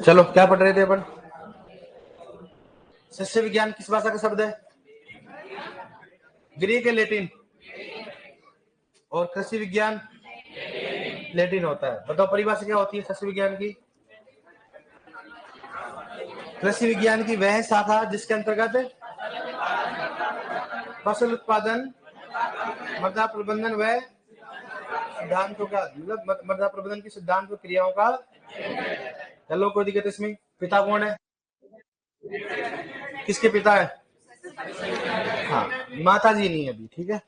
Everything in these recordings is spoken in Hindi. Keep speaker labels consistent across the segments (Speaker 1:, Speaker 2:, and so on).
Speaker 1: चलो क्या पढ़ रहे थे अपन? सस्य विज्ञान किस भाषा का शब्द है? ग्रीक है लैटिन? और कृषि विज्ञान लैटिन होता है। बताओ परिभाषा क्या होती है सस्य विज्ञान की? कृषि विज्ञान की वह शाखा जिसके अंतर्गत फसल उत्पादन, मृदा प्रबंधन व सिद्धांतों का, मतलब मृदा प्रबंधन की सिद्धांत व क्रियाओं का। चलो कोई दिक्कत इसमें? पिता कौन है? किसके पिता है? हाँ, माता जी नहीं है अभी, ठीक है।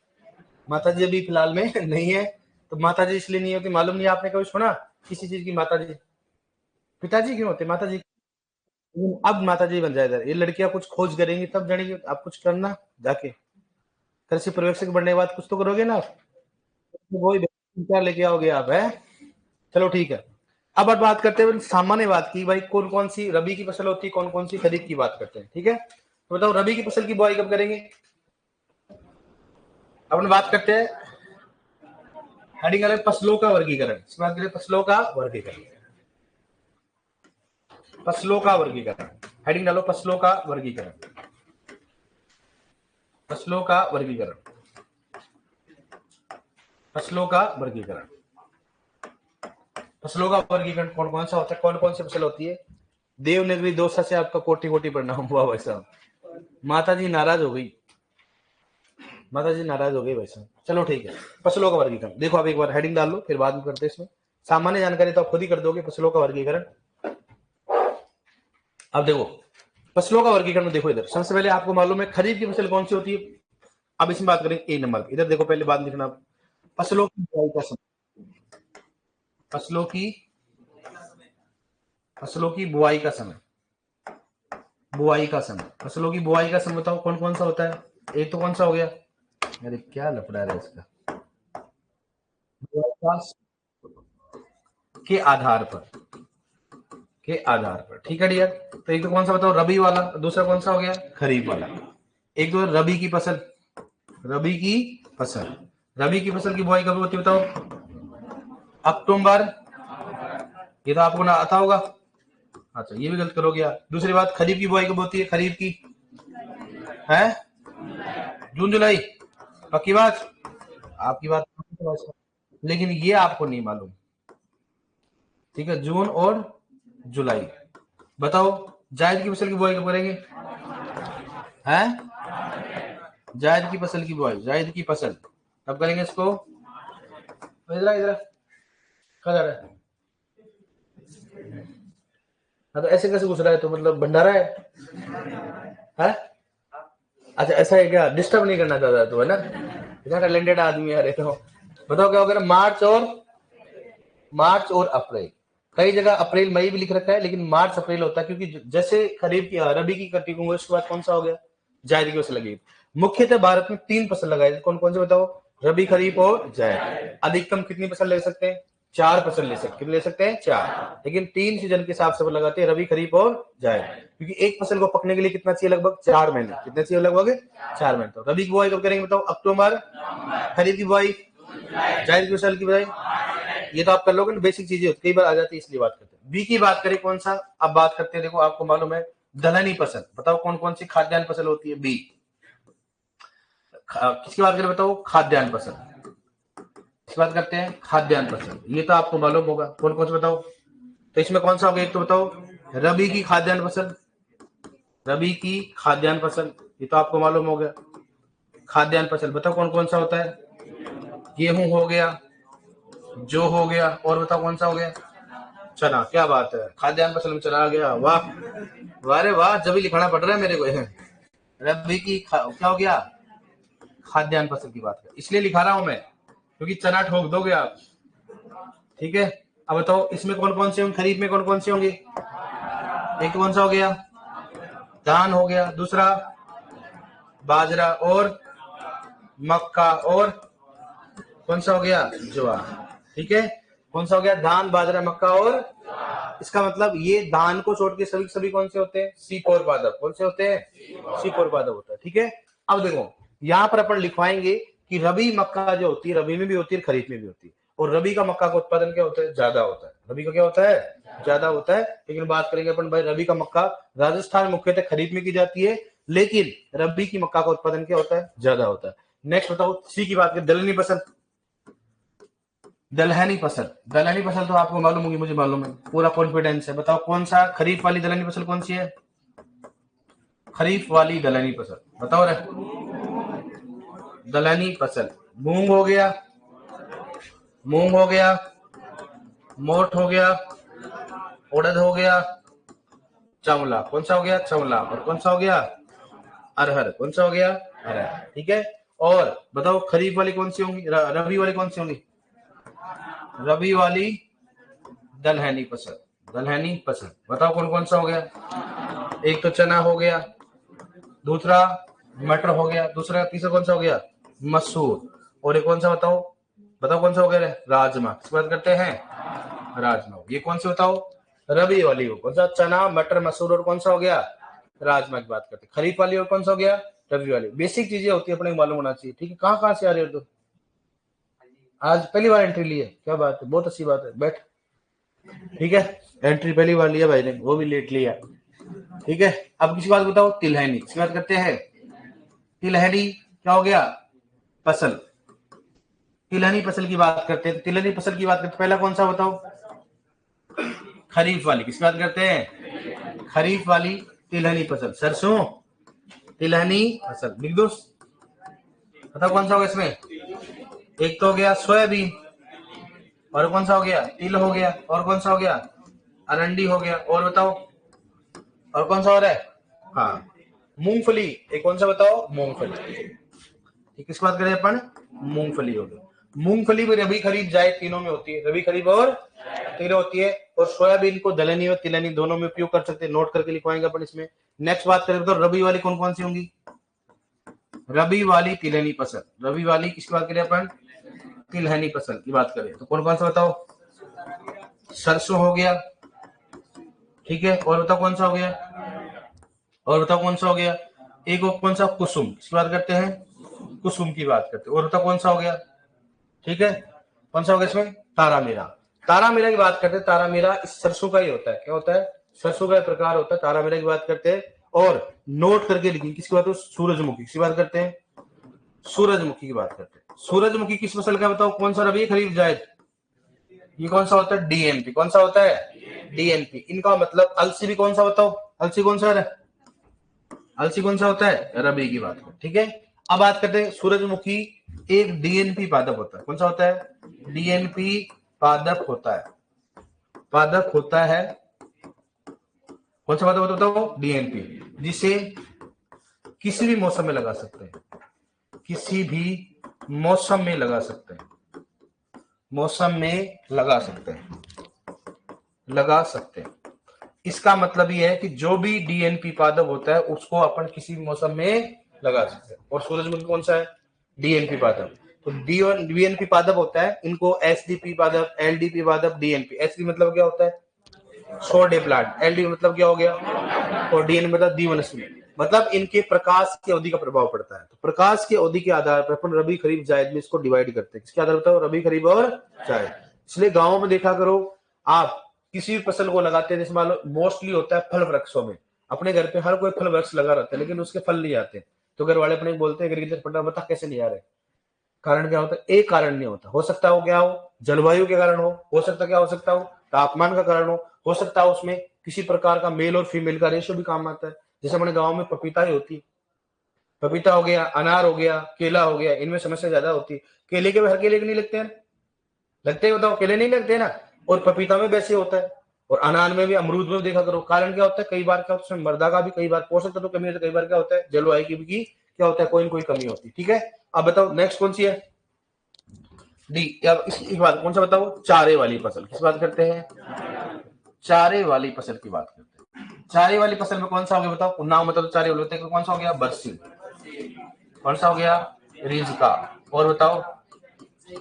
Speaker 1: माता जी अभी फिलहाल में नहीं है। तो माता जी इसलिए नहीं होती, मालूम नहीं आपने कभी सुना किसी चीज की माता जी? पिताजी क्यों होते माता जी? अब माता जी बन जाए इधर, ये लड़कियां कुछ खोज करेंगी तब जानेंगे। आप कुछ करना जाके कृषि पर्यवेक्षक बनने के बाद कुछ तो करोगे ना आप, तो वही क्या लेके आओगे आप, है? चलो ठीक है। अब बात करते हैं सामान्य बात की, भाई कौन कौन सी रबी की फसल होती है, कौन कौन सी खरीफ की बात करते हैं, ठीक है। तो बताओ रबी की फसल की बुआई कब करेंगे? अपन बात करते हैं हेडिंग अलग, फसलों का वर्गीकरण। इसमें बात करें फसलों का वर्गीकरण, फसलों का वर्गीकरण। हेडिंग डालो फसलों का वर्गीकरण, फसलों का वर्गीकरण, फसलों का वर्गीकरण। फसलों का वर्गीकरण कौन कौन सा होता है, कौन कौन सी फसल होती है? देवनागरी दोषा से आपका कोटि कोटि प्रणाम हुआ भाई साहब। माता जी नाराज हो गई, माता जी नाराज हो गई भाई साहब। चलो ठीक है, फसलों का वर्गीकरण देखो। आप एक बार हेडिंग डाल लो, फिर बाद में करते हैं इसमें। सामान्य जानकारी तो आप खुद ही कर दोगे, फसलों का वर्गीकरण। अब देखो फसलों का वर्गीकरण में देखो, इधर सबसे पहले आपको मालूम है खरीफ की फसल कौन सी होती है। अब इसमें बात करेंगे ए नंबर, इधर देखो पहले बात लिखना, फसलों की बुआई का समय, फसलों की, फसलों की बुआई का समय, बुआई का समय, फसलों की बुआई का समय बताओ कौन कौन सा होता है? एक तो कौन सा हो गया, अरे क्या लफड़ा है इसका, के आधार पर, के आधार पर, ठीक है डियर। तो एक तो कौन सा बताओ रबी वाला, दूसरा कौन सा हो गया खरीफ वाला। एक तो रबी की फसल, रबी की फसल, रबी की फसल की बुआई कब होती है बताओ? अक्टूबर, ये तो आपको ना आता होगा। अच्छा ये भी गलत करोगे यार। दूसरी बात खरीफ की बुआई कब होती है? खरीफ की है जून जुलाई, पक्की बात? आपकी बात, लेकिन ये आपको नहीं मालूम, ठीक है, जून और जुलाई। बताओ जायद की फसल की बुआई कब करेंगे? हैं? जायद की फसल की बुआई, जायद की फसल कब करेंगे इसको? इधर इधर कहा जा रहा है? हाँ तो ऐसे कैसे घुस रहा है, तो मतलब भंडारा है? अच्छा ऐसा है क्या, डिस्टर्ब नहीं करना चाहता तू, है ना? इतना टैलेंटेड आदमी है। तो बताओ क्या होगा, मार्च और अप्रैल। कई जगह अप्रैल मई भी लिख रखा है, लेकिन मार्च अप्रैल होता है, क्योंकि जैसे खरीफ की रबी की कटिंग होगी उसके बाद कौन सा हो गया, जायद की फसल लगी। मुख्यतः भारत में 3 फसल लगाई, कौन कौन से बताओ? रबी, खरीफ और जायद। अधिकतम कितनी फसल ले सकते हैं? 4 फसल ले सकते, कितने ले सकते हैं? 4, लेकिन 3 सीजन के हिसाब से लगाते हैं, रबी, खरीफ और जायद। क्योंकि एक फसल को पकने के लिए कितना चाहिए? लगभग 4 महीने। कितने चाहिए? लगभग 4 महीने। तो रबी की बुआई कब करेंगे बताओ? अक्टूबर। खरीफ की बुआई, जायद की फसल की बुआई, ये तो आप कर लोगे ना, बेसिक चीजें होती कई बार आ जाती है, इसलिए बात करते हैं। बी की बात करें कौन सा, अब बात करते हैं। देखो आपको मालूम है दलहनी फसल, बताओ कौन कौन सी खाद्यान्न फसल होती है? बी। किसकी बात करें बताओ? खाद्यान्न फसल, किसकी बात करते हैं? खाद्यान्न फसल, ये तो आपको मालूम होगा कौन कौन सा, बताओ। तो इसमें कौन सा होगा, एक तो बताओ रबी की खाद्यान्न फसल, रबी की खाद्यान्न फसल, ये तो आपको मालूम हो गया। खाद्यान्न फसल बताओ कौन कौन सा होता है? गेहूं हो गया, जो हो गया, और बताओ कौन सा हो गया? चना। क्या बात है, खाद्यान्न फसल में चना आ गया, वाह वाह रे वाह, जब भी लिखना पड़ रहा है मेरे को। रबी की क्या हो गया? खाद्यान्न फसल की बात कर, इसलिए लिखा रहा हूं मैं, क्योंकि चना ठोक दोगे आप, ठीक है। अब बताओ इसमें कौन कौन से होंगे, खरीफ में कौन कौन से होंगे? एक कौन सा हो गया? धान हो गया, दूसरा बाजरा, और मक्का, और कौन सा हो गया? ज्वार, ठीक है। कौन सा हो गया? धान, बाजरा, मक्का और, इसका मतलब ये धान को छोड़ के सभी सभी कौन से होते हैं? शीतोर पादप। कौन से होते हैं? शीतोर पादप होता है, ठीक है। अब देखो यहाँ पर अपन लिखवाएंगे कि रबी मक्का जो होती है, रबी में भी होती है, खरीफ में भी होती है, और रबी का मक्का का उत्पादन क्या होता है, ज्यादा होता है। रबी का क्या होता है, ज्यादा होता है। लेकिन बात करेंगे अपन भाई रबी का मक्का राजस्थान में मुख्यतः खरीफ में की जाती है, लेकिन रबी की मक्का का उत्पादन क्या होता है, ज्यादा होता है। नेक्स्ट बताओ सी की बात करें, दलहनी फसल। दलहनी फसल, दलहनी फसल तो आपको मालूम होगी, मुझे मालूम है, पूरा कॉन्फिडेंस है। बताओ कौन सा खरीफ वाली दलहनी फसल कौन सी है, खरीफ वाली दलहनी फसल बताओ रे। दलहनी फसल, मूंग हो गया, मूंग हो गया, मोठ हो गया, उड़द हो गया, चावला, कौन सा हो गया, चावला, और कौन सा हो गया, अरहर, कौन सा हो गया, अरहर। ठीक है, और बताओ खरीफ वाली कौन सी होंगी, रबी वाली कौन सी होंगी, रबी वाली दलहनी फसल, दलहनी फसल। बताओ कौन कौन सा हो गया, एक तो चना हो गया, दूसरा मटर हो गया, दूसरा तीसरा कौन सा हो गया, मसूर, और एक कौन सा बताओ, बताओ कौन सा हो गया, राजमा। किस बात करते हैं, राजमा। ये कौन सी बताओ, रबी वाली हो, कौन सा, चना मटर मसूर, और कौन सा हो गया, राजमा की बात करते हैं। खरीफ वाली और कौन सा हो गया, रबी वाली। बेसिक चीजें होती है अपने को मालूम होना चाहिए। ठीक है, कहाँ से आ रही हो तुम, आज पहली बार एंट्री ली है, क्या बात है, बहुत अच्छी बात है, बैठ। ठीक है, एंट्री पहली बार लिया भाई ने, वो भी लेट लिया। ठीक है, अब किसी बात बताओ, तिलहनी, किसी बात करते हैं, तिलहनी क्या हो गया, फसल। तिलहनी फसल की बात करते हैं, तिलहनी फसल की बात करते हैं, पहला कौन सा बताओ, खरीफ वाली। किसकी बात करते हैं, खरीफ वाली तिलहनी फसल, सरसों तिलहनी फसल, लिख दो। बताओ कौन सा होगा इसमें, एक तो हो गया सोयाबीन, और कौन सा हो गया, तिल हो गया, और कौन सा हो गया, अरंडी हो गया, और बताओ, और कौन सा हो रहा है, हाँ मूंगफली, एक कौन सा बताओ, मूंगफली। किस बात करें अपन, मूंगफली हो गई। मूंगफली में रबी खरीफ जायद तीनों में होती है, रबी खरीफ और तीनों होती है। और सोयाबीन को दलहनी और तिलहनी दोनों में उपयोग कर सकते हैं, नोट करके लिखवाएंगे अपन इसमें। नेक्स्ट बात करें तो रबी वाली कौन कौन सी होंगी, रबी वाली तिलहनी फसल, रबी वाली किसकी बात करें अपन, तिलहनी फसल की बात करें तो कौन कौन सा बताओ, सरसों हो गया, ठीक है, और बताओ कौन सा हो गया, और बताओ कौन सा हो गया, एक और कौन सा, कुसुम, किसकी बात करते हैं, कुसुम की बात करते हैं, और बताओ कौन सा हो गया, ठीक है, कौन सा हो गया इसमें, तारा मीरा। तारा मीरा की बात करते हैं, तारा मीरा इस सरसों का ही होता है, क्या होता है, सरसों का प्रकार होता है, तारा मीरा की बात करते हैं। और नोट करके लिखिए, किसकी बात हो, सूरजमुखी, किसकी बात करते हैं, सूरजमुखी की बात करते हैं। सूरजमुखी किस फसल का बताओ, कौन सा रबी खरीफ जायद, ये कौन सा होता है, डीएनपी, कौन सा होता है, डीएनपी। इनका मतलब अलसी भी कौन सा बताओ, अलसी कौन सा है, अलसी कौन सा होता है, रबी की बात कर, ठीक है। अब बात करते हैं सूरजमुखी एक डीएनपी पादप होता है, कौन सा होता है, डीएनपी पादप होता है, पादप होता है, कौन सा पादप होता है, डीएनपी, जिसे किसी भी मौसम में लगा सकते हैं, किसी भी मौसम में लगा सकते हैं, मौसम में लगा सकते हैं, लगा सकते हैं। इसका मतलब ये है कि जो भी डीएनपी पादप होता है उसको अपन किसी भी मौसम में लगा सकते हैं। और सूरजमुखी कौन सा है, डीएनपी पादप। तो डीएनपी पादप होता है, इनको एसडीपी पादप, एलडीपी पादप, डीएनपी। एसडी मतलब क्या होता है, शॉर्ट डे प्लांट, एलडी मतलब क्या हो गया, और डीएनपी मतलब द्विवनस्पति, मतलब इनके प्रकाश की अवधि का प्रभाव पड़ता है। तो प्रकाश की अवधि के आधार पर अपन रबी खरीफ जायद में इसको डिवाइड करते हैं, किसके आधार पर, रबी खरीफ और जायद। इसलिए गांवों में देखा करो आप, किसी भी फसल को लगाते हैं, जैसे मान लो मोस्टली होता है फल वृक्षों में, अपने घर पे हर कोई फल वृक्ष लगा रहता है, लेकिन उसके फल नहीं आते। तो घर वाले अपने बोलते हैं एग्रीकल्चर पढ़ना, बता कैसे नहीं आ रहे, कारण क्या होता है, एक कारण नहीं होता, हो सकता हो क्या हो, जलवायु के कारण हो सकता क्या हो सकता हो, तापमान का कारण हो सकता है उसमें किसी प्रकार का मेल और फीमेल का रेशियो भी काम आता है। जैसे अपने गांव में पपीता ही होती है, पपीता हो गया, अनार हो गया, केला हो गया, इनमें समस्या ज्यादा होती है। केले के हर केले के नहीं लगते हैं, लगते हैं बताओ, केले नहीं लगते ना। और पपीता में वैसे होता है, और अनार में भी, अमरूद में देखा करो। कारण क्या होता है, कई बार क्या होता है उसमें मर्दा का भी, कई बार पोषक तत्व कमी होती है, कई बार क्या होता है जलवायु की भी क्या होता है, कोई ना कोई कमी होती है। ठीक है, अब बताओ नेक्स्ट कौन सी है, डी। अब इसकी बात कौन सा बताओ, चारे वाली फसल, किस बात करते हैं, चारे वाली फसल की बात करते हैं। चारे वाली फसल में कौन सा हो गया बताओ, नाम बताओ, चारे वाले होते हैं, कौन सा हो गया, बरसी, कौन सा हो गया, रिंझका, और बताओ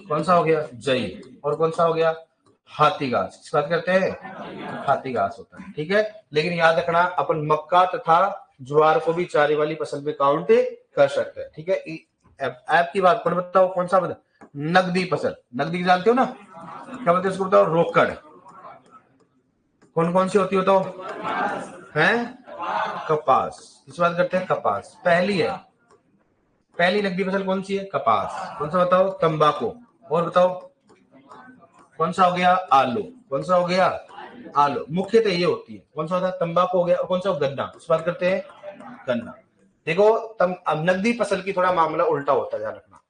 Speaker 1: कौन सा हो गया, जई, और कौन सा हो गया, हाथी घास। किस बात करते हैं, हाथी घास होता है। ठीक है, लेकिन याद रखना अपन मक्का तथा ज्वार को भी चारे वाली फसल में काउंट कर सकते हैं। ठीक है, ऐप की बात पर बताओ कौन सा बता, नकदी फसल, नकदी जानते हो ना, क्या बोलते हैं इसको बताओ, रोकड़। कौन कौन सी होती हो तो है, कपास। इस बात करते हैं कपास पहली है, पहली नकदी फसल कौन सी है, कपास। कौन सा बताओ, तंबाकू। और बताओ कौन सा हो गया, आलू। कौन सा हो गया, आलू। मुख्यतः ये होती है, कौन सा होता है, तंबाकू हो गया, और कौन सा, गन्ना। इस बात करते हैं गन्ना। देखो अब नकदी फसल की थोड़ा मामला उल्टा होता है, ध्यान रखना।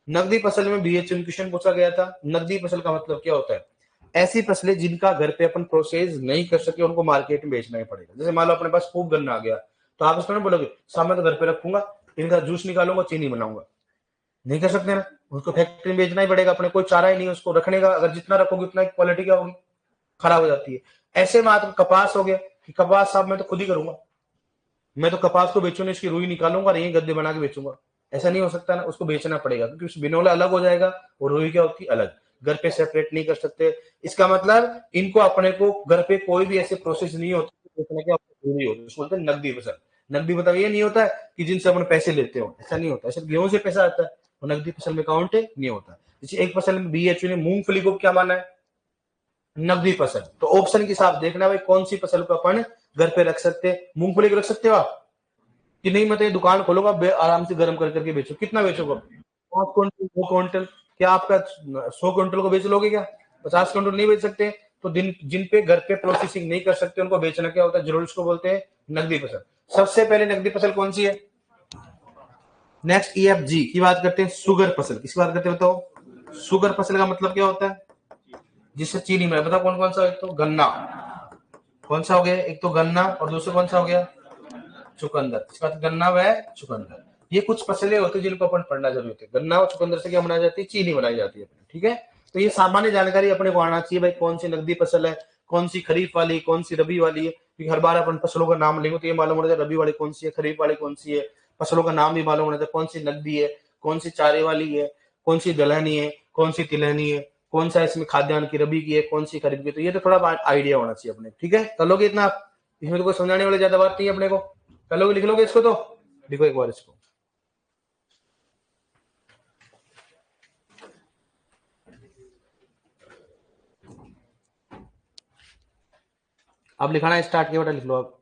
Speaker 1: नकदी फसल में बीएचएम क्वेश्चन पूछा गया था। नकदी फसल का मतलब क्या होता है, ऐसी फसलें जिनका घर पे अपन प्रोसेस नहीं कर सके, उनको मार्केट में बेचना ही पड़ेगा। जैसे मान लो अपने पास खूब गन्ना आ गया, तो आप उसको ना बोलोगे सामने तो घर पे रखूंगा, इनका जूस निकालूंगा, चीनी बनाऊंगा, नहीं कर सकते ना। उसको फैक्ट्री में बेचना ही पड़ेगा, अपने कोई चारा ही नहीं है उसको रखने का। अगर जितना रखोगे उतना क्वालिटी क्या होगी, खराब हो जाती है। ऐसे में आपका कपास हो गया कि कपास साहब मैं तो खुद ही करूंगा, मैं तो कपास को बेचूंगा, इसकी रुई निकालूंगा और यही गद्दे बना के बेचूंगा। ऐसा नहीं हो सकता ना, उसको बेचना पड़ेगा, क्योंकि उस बिनोला अलग हो जाएगा और रुई क्या होती है, अलग। घर पे सेपरेट नहीं कर सकते। इसका मतलब इनको अपने को घर पे कोई भी ऐसे प्रोसेस नहीं होती बेचने के, जरूरी होती है, उसको बोलते हैं नकदी फसल। नकदी मतलब ये नहीं होता है कि जिनसे अपन पैसे लेते हो, ऐसा नहीं होता। सिर्फ गेहूं से पैसा आता है, और नकदी फसल में काउंट नहीं होता। जैसे एक फसल में बीएचयू ने मूंगफली को क्या माना है, नकदी फसल। तो ऑप्शन के हिसाब देखना भाई, कौन सी फसल को अपन घर पे रख सकते हैं। मूंगफली को रख सकते हो आप कि नहीं, मतलब दुकान खोलोगा आराम से गर्म कर करके बेचो, कितना बेचोगे, 5 क्विंटल, 2 क्विंटल, क्या आपका 100 क्विंटल को बेच लोगे क्या, 50 क्विंटल नहीं बेच सकते। तो जिन पे घर पे प्रोसेसिंग नहीं कर सकते, उनको बेचना क्या होता है, जरूर उसको बोलते हैं नकदी फसल। सबसे पहले नकदी फसल कौन सी है, नेक्स्ट ईएफजी की बात करते हैं, शुगर फसल। किसकी बात करते हैं बताओ, शुगर फसल का मतलब क्या होता है, जिससे चीनी में बताओ कौन कौन सा, एक तो गन्ना, कौन सा हो गया, एक तो गन्ना, और दूसरा कौन सा हो गया, चुकंदर। इसका गन्ना व चुकंदर, ये कुछ फसलें होती है जिनको अपन पढ़ना जरूरी होती है। गन्ना और चुकंदर से क्या बनाई जाती है, चीनी बनाई जाती है, ठीक है। तो ये सामान्य जानकारी अपने को आना चाहिए भाई, कौन सी नकदी फसल है, कौन सी खरीफ वाली, कौन सी रबी वाली है। क्योंकि हर बार अपन फसलों का नाम लेंगे तो ये मालूम होना चाहिए रबी वाली कौन सी है, खरीफ वाली कौन सी है। फसलों का नाम भी मालूम होना चाहिए, कौन सी नकदी है, कौन सी चारे वाली है, कौन सी दलहनी है, कौन सी तिलहनी है, कौन सा इसमें खाद्यान्न की रबी की है, कौन सी खरीफ की। तो ये तो थोड़ा आइडिया होना चाहिए अपने, ठीक है। कर लोगे इतना, इसमें तो कोई समझाने वाली ज्यादा बात नहीं है अपने को। कर लोगे, लिख लोगे इसको तो, लिखो एक बार इसको। अब लिखाना स्टार्ट किया बेटा, लिख लो अब।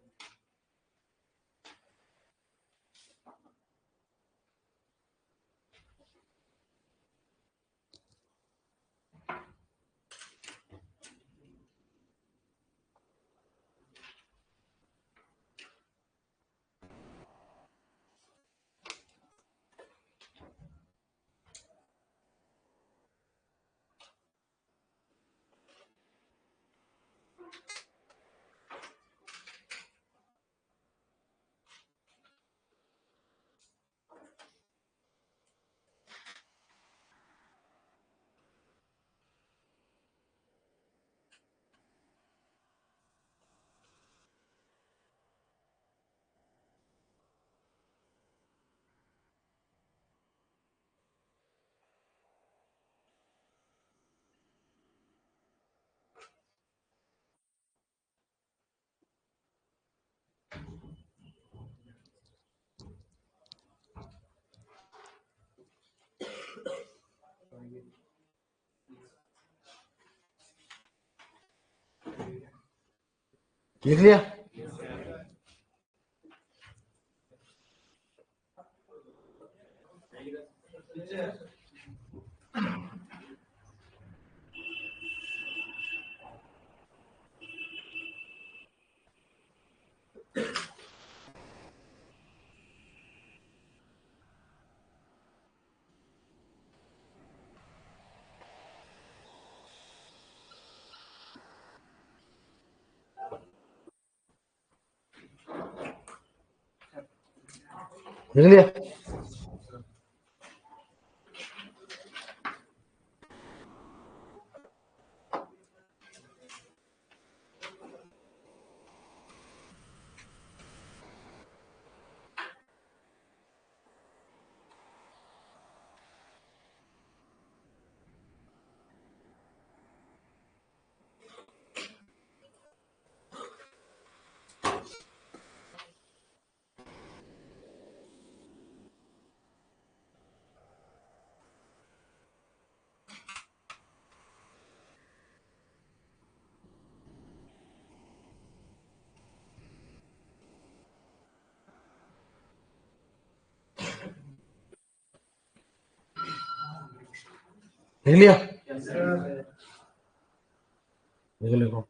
Speaker 1: लिख लिया, लिख लिया। लिख लिया, लिखो।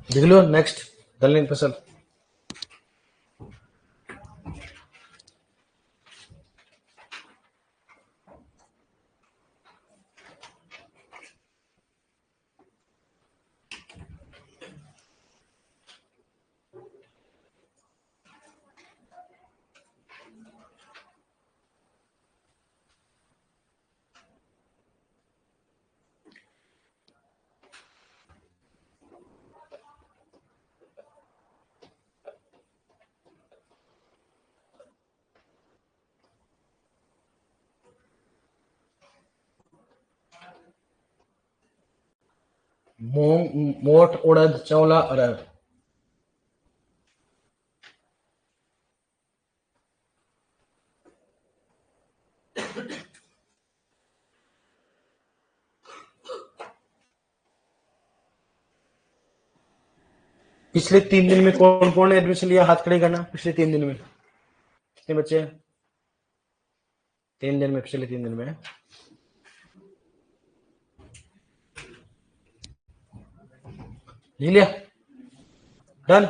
Speaker 1: लिख लो नेक्स्ट, दलहनी फसल। मूंग, मोठ, उड़द, चौला, अरहर। पिछले 3 दिन में कौन कौन ने एडमिशन लिया, हाथ खड़े करना। पिछले 3 दिन में कितने बच्चे हैं? 3 दिन में, पिछले 3 दिन में। लिख लिया, डन।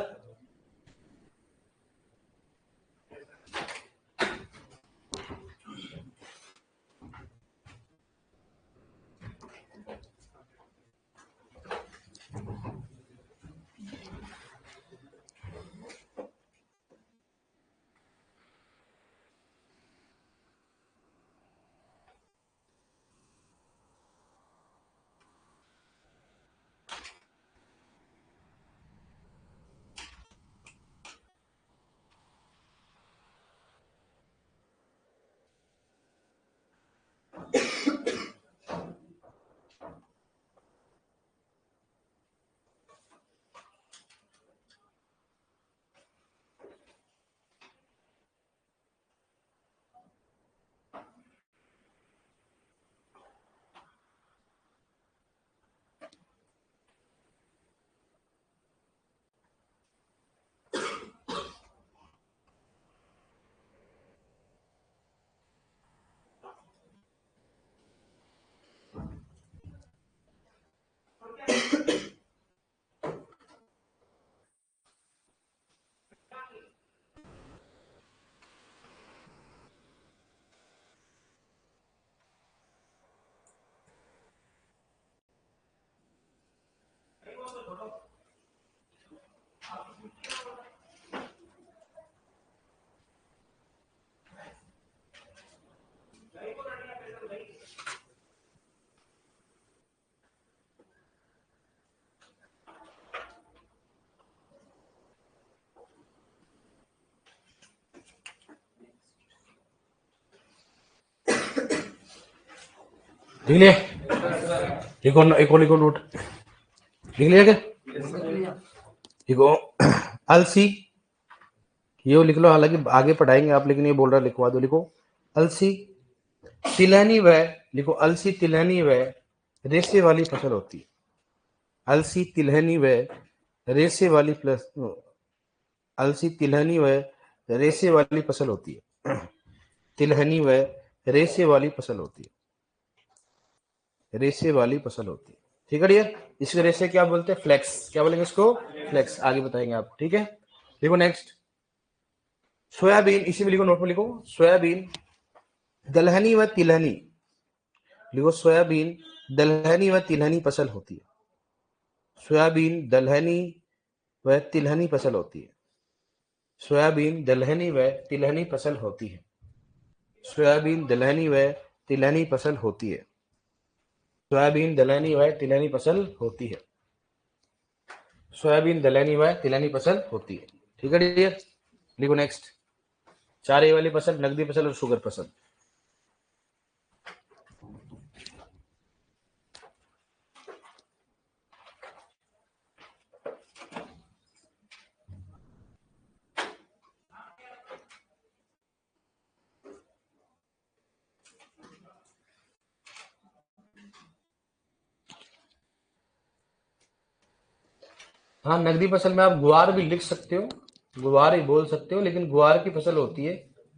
Speaker 1: लिख लिया, एक और लिखो नोट। लिख लिया क्या? लिखो अलसी, ये लिख लो, हालांकि आगे पढ़ाएंगे आप, लेकिन ये बोल रहा लिखवा दो। लिखो अलसी तिलहनी व, लिखो अलसी तिलहनी व रेशे वाली फसल होती है। अलसी तिलहनी व रेशे वाली प्लस, अलसी तिलहनी व रेशे वाली फसल होती है। तिलहनी व रेशे वाली फसल होती है, रेशे वाली फसल होती है। ठीक है डियर, इसके रेशे क्या बोलते हैं? फ्लेक्स। क्या बोलेंगे इसको? फ्लेक्स। आगे बताएंगे आप, ठीक है। लिखो नेक्स्ट, सोयाबीन, इसी में लिखो, नोट में लिखो, सोयाबीन दलहनी व तिलहनी। लिखो सोयाबीन दलहनी व तिलहनी फसल होती है। सोयाबीन दलहनी व तिलहनी फसल होती है। सोयाबीन दलहनी व तिलहनी फसल होती है। सोयाबीन दलहनी व तिलहनी फसल होती है। सोयाबीन दलहनी व तिलहनी फसल होती है। सोयाबीन दलहनी व तिलहनी फसल होती है। ठीक है डियर, लिखो नेक्स्ट, चारे वाली फसल, नकदी फसल और शुगर फसल। हाँ, नगदी फसल में आप गुआर भी लिख सकते हो, गुआर ही बोल सकते हो, लेकिन गुआर की फसल होती है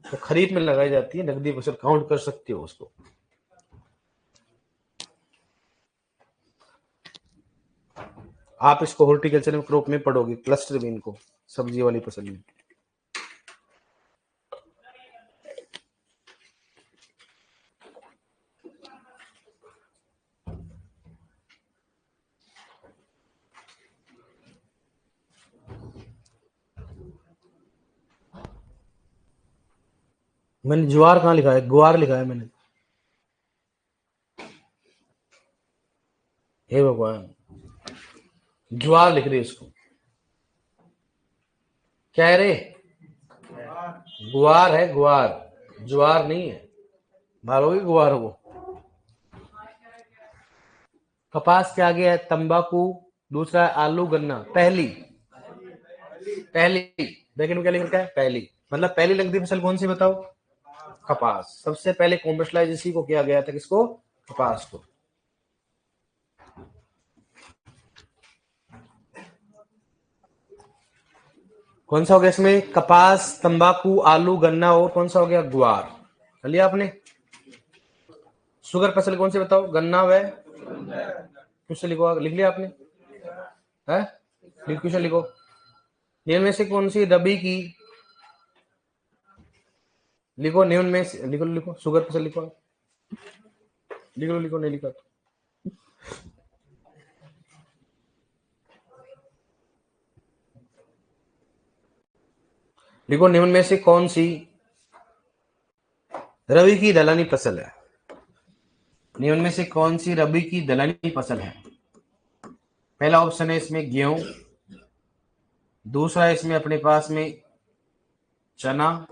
Speaker 1: तो खरीफ में लगाई जाती है, नगदी फसल काउंट कर सकते हो उसको। आप इसको हॉर्टिकल्चर में क्रॉप में पढ़ोगे, क्लस्टर बीन को, सब्जी वाली फसल में। मैंने ज्वार कहाँ लिखा है, गुआर लिखा है मैंने। हे भगवान, ज्वार लिख रही इसको, क्या है रे? गुआर है, गुआर, ज्वार नहीं है। मारोगे गुआर को। कपास के आगे है तंबाकू, दूसरा है आलू गन्ना। पहली पहली ब्रैकेट में क्या लिख रखा है? पहली, मतलब पहली नकदी फसल कौन सी बताओ? कपास। सबसे पहले कॉमर्शलाइज इसी को किया गया था, किसको? कपास को। कौन सा हो गया इसमें? कपास, तंबाकू, आलू, गन्ना और कौन सा हो गया? ग्वार। कर लिया आपने? शुगर फसल कौन सी बताओ? गन्ना व क्वेश्चन लिखो, लिख लिया आपने? है, क्वेश्चन लिखो। इनमें से कौन सी रबी की, लिखो निम्न में से, लिखो लिखो, शुगर फसल लिखो, लिखो लिखो, नहीं लिखा लिखो, निम्न में से कौन सी रबी की दलहनी फसल है? निम्न में से कौन सी रबी की दलहनी फसल है? पहला ऑप्शन है इसमें गेहूं, दूसरा इसमें अपने पास में चना,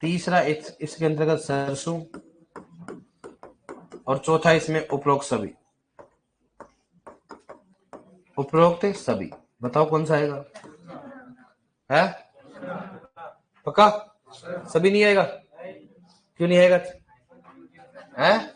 Speaker 1: तीसरा इसके अंतर्गत सरसों, और चौथा इसमें उपरोक्त सभी। उपरोक्त सभी, बताओ कौन सा आएगा? है पक्का? सभी नहीं आएगा? क्यों नहीं आएगा? है,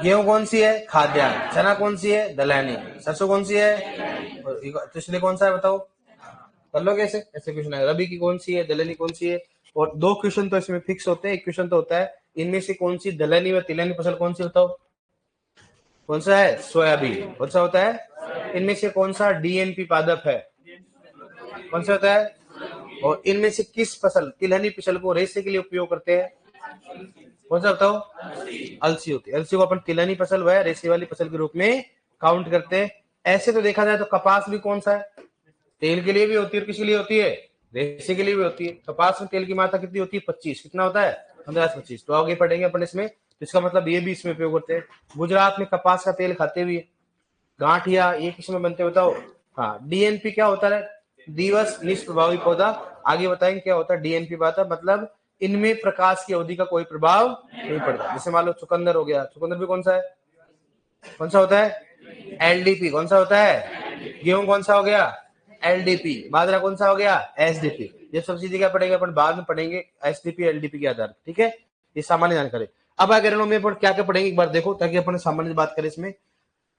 Speaker 1: गेहूं कौन सी है? खाद्यान्न। चना कौन सी है? दलहनी। सरसों कौन सी है? तो इसलिए कौन सा है बताओ? कर लो कैसे? ऐसे क्वेश्चन है, रबी की कौन सी है, दलहनी कौन सी है। और दो क्वेश्चन तो इसमें फिक्स होते हैं। एक क्वेश्चन तो होता है इनमें से कौन सी दलहनी व तिलहनी फसल कौन सी, बताओ कौन सा है? सोयाबीन। कौन सा होता है? इनमें से कौन सा डीएनपी पादप है? कौन सा होता है? और इनमें से किस फसल, तिलहनी फसल को रेशे के लिए उपयोग करते हैं? कौन सा बताओ? अलसी होती है। अलसी को अपन तिलहनी फसल व रेशे वाली फसल के रूप में काउंट करते हैं। ऐसे तो देखा जाए तो कपास भी कौन सा है? तेल के लिए भी होती है, और किसके लिए होती है? रेशे के लिए भी होती है। कपास में तेल की मात्रा कितनी होती है? 25। कितना होता है? 15 से 25। तो आगे पढ़ेंगे अपन इसमें, इसका मतलब ये भी इसमें उपयोग करते हैं। गुजरात में कपास का तेल खाते भी है। गांठिया ये किसमें बनते हैं बताओ? हाँ, डीएनपी क्या होता है? दिवस निष्प्रभावी पौधा। आगे बताएंगे क्या होता है डीएनपी पाता, मतलब इनमें प्रकाश की अवधि का कोई प्रभाव नहीं पड़ता। जैसे मान लो चुकंदर हो गया, चुकंदर भी कौन सा है? कौन सा होता है? एलडीपी। कौन सा होता है? गेहूं कौन सा हो गया? एलडीपी। बाजरा कौन सा हो गया? एसडीपी। ये सब चीजें क्या पढ़ेंगे अपन? बाद में पढ़ेंगे एसडीपी एलडीपी के आधार, ठीक है? ये सामान्य जानकारी। अब अगर में क्या क्या पढ़ेंगे एक बार देखो, ताकि अपन सामान्य बात करें इसमें।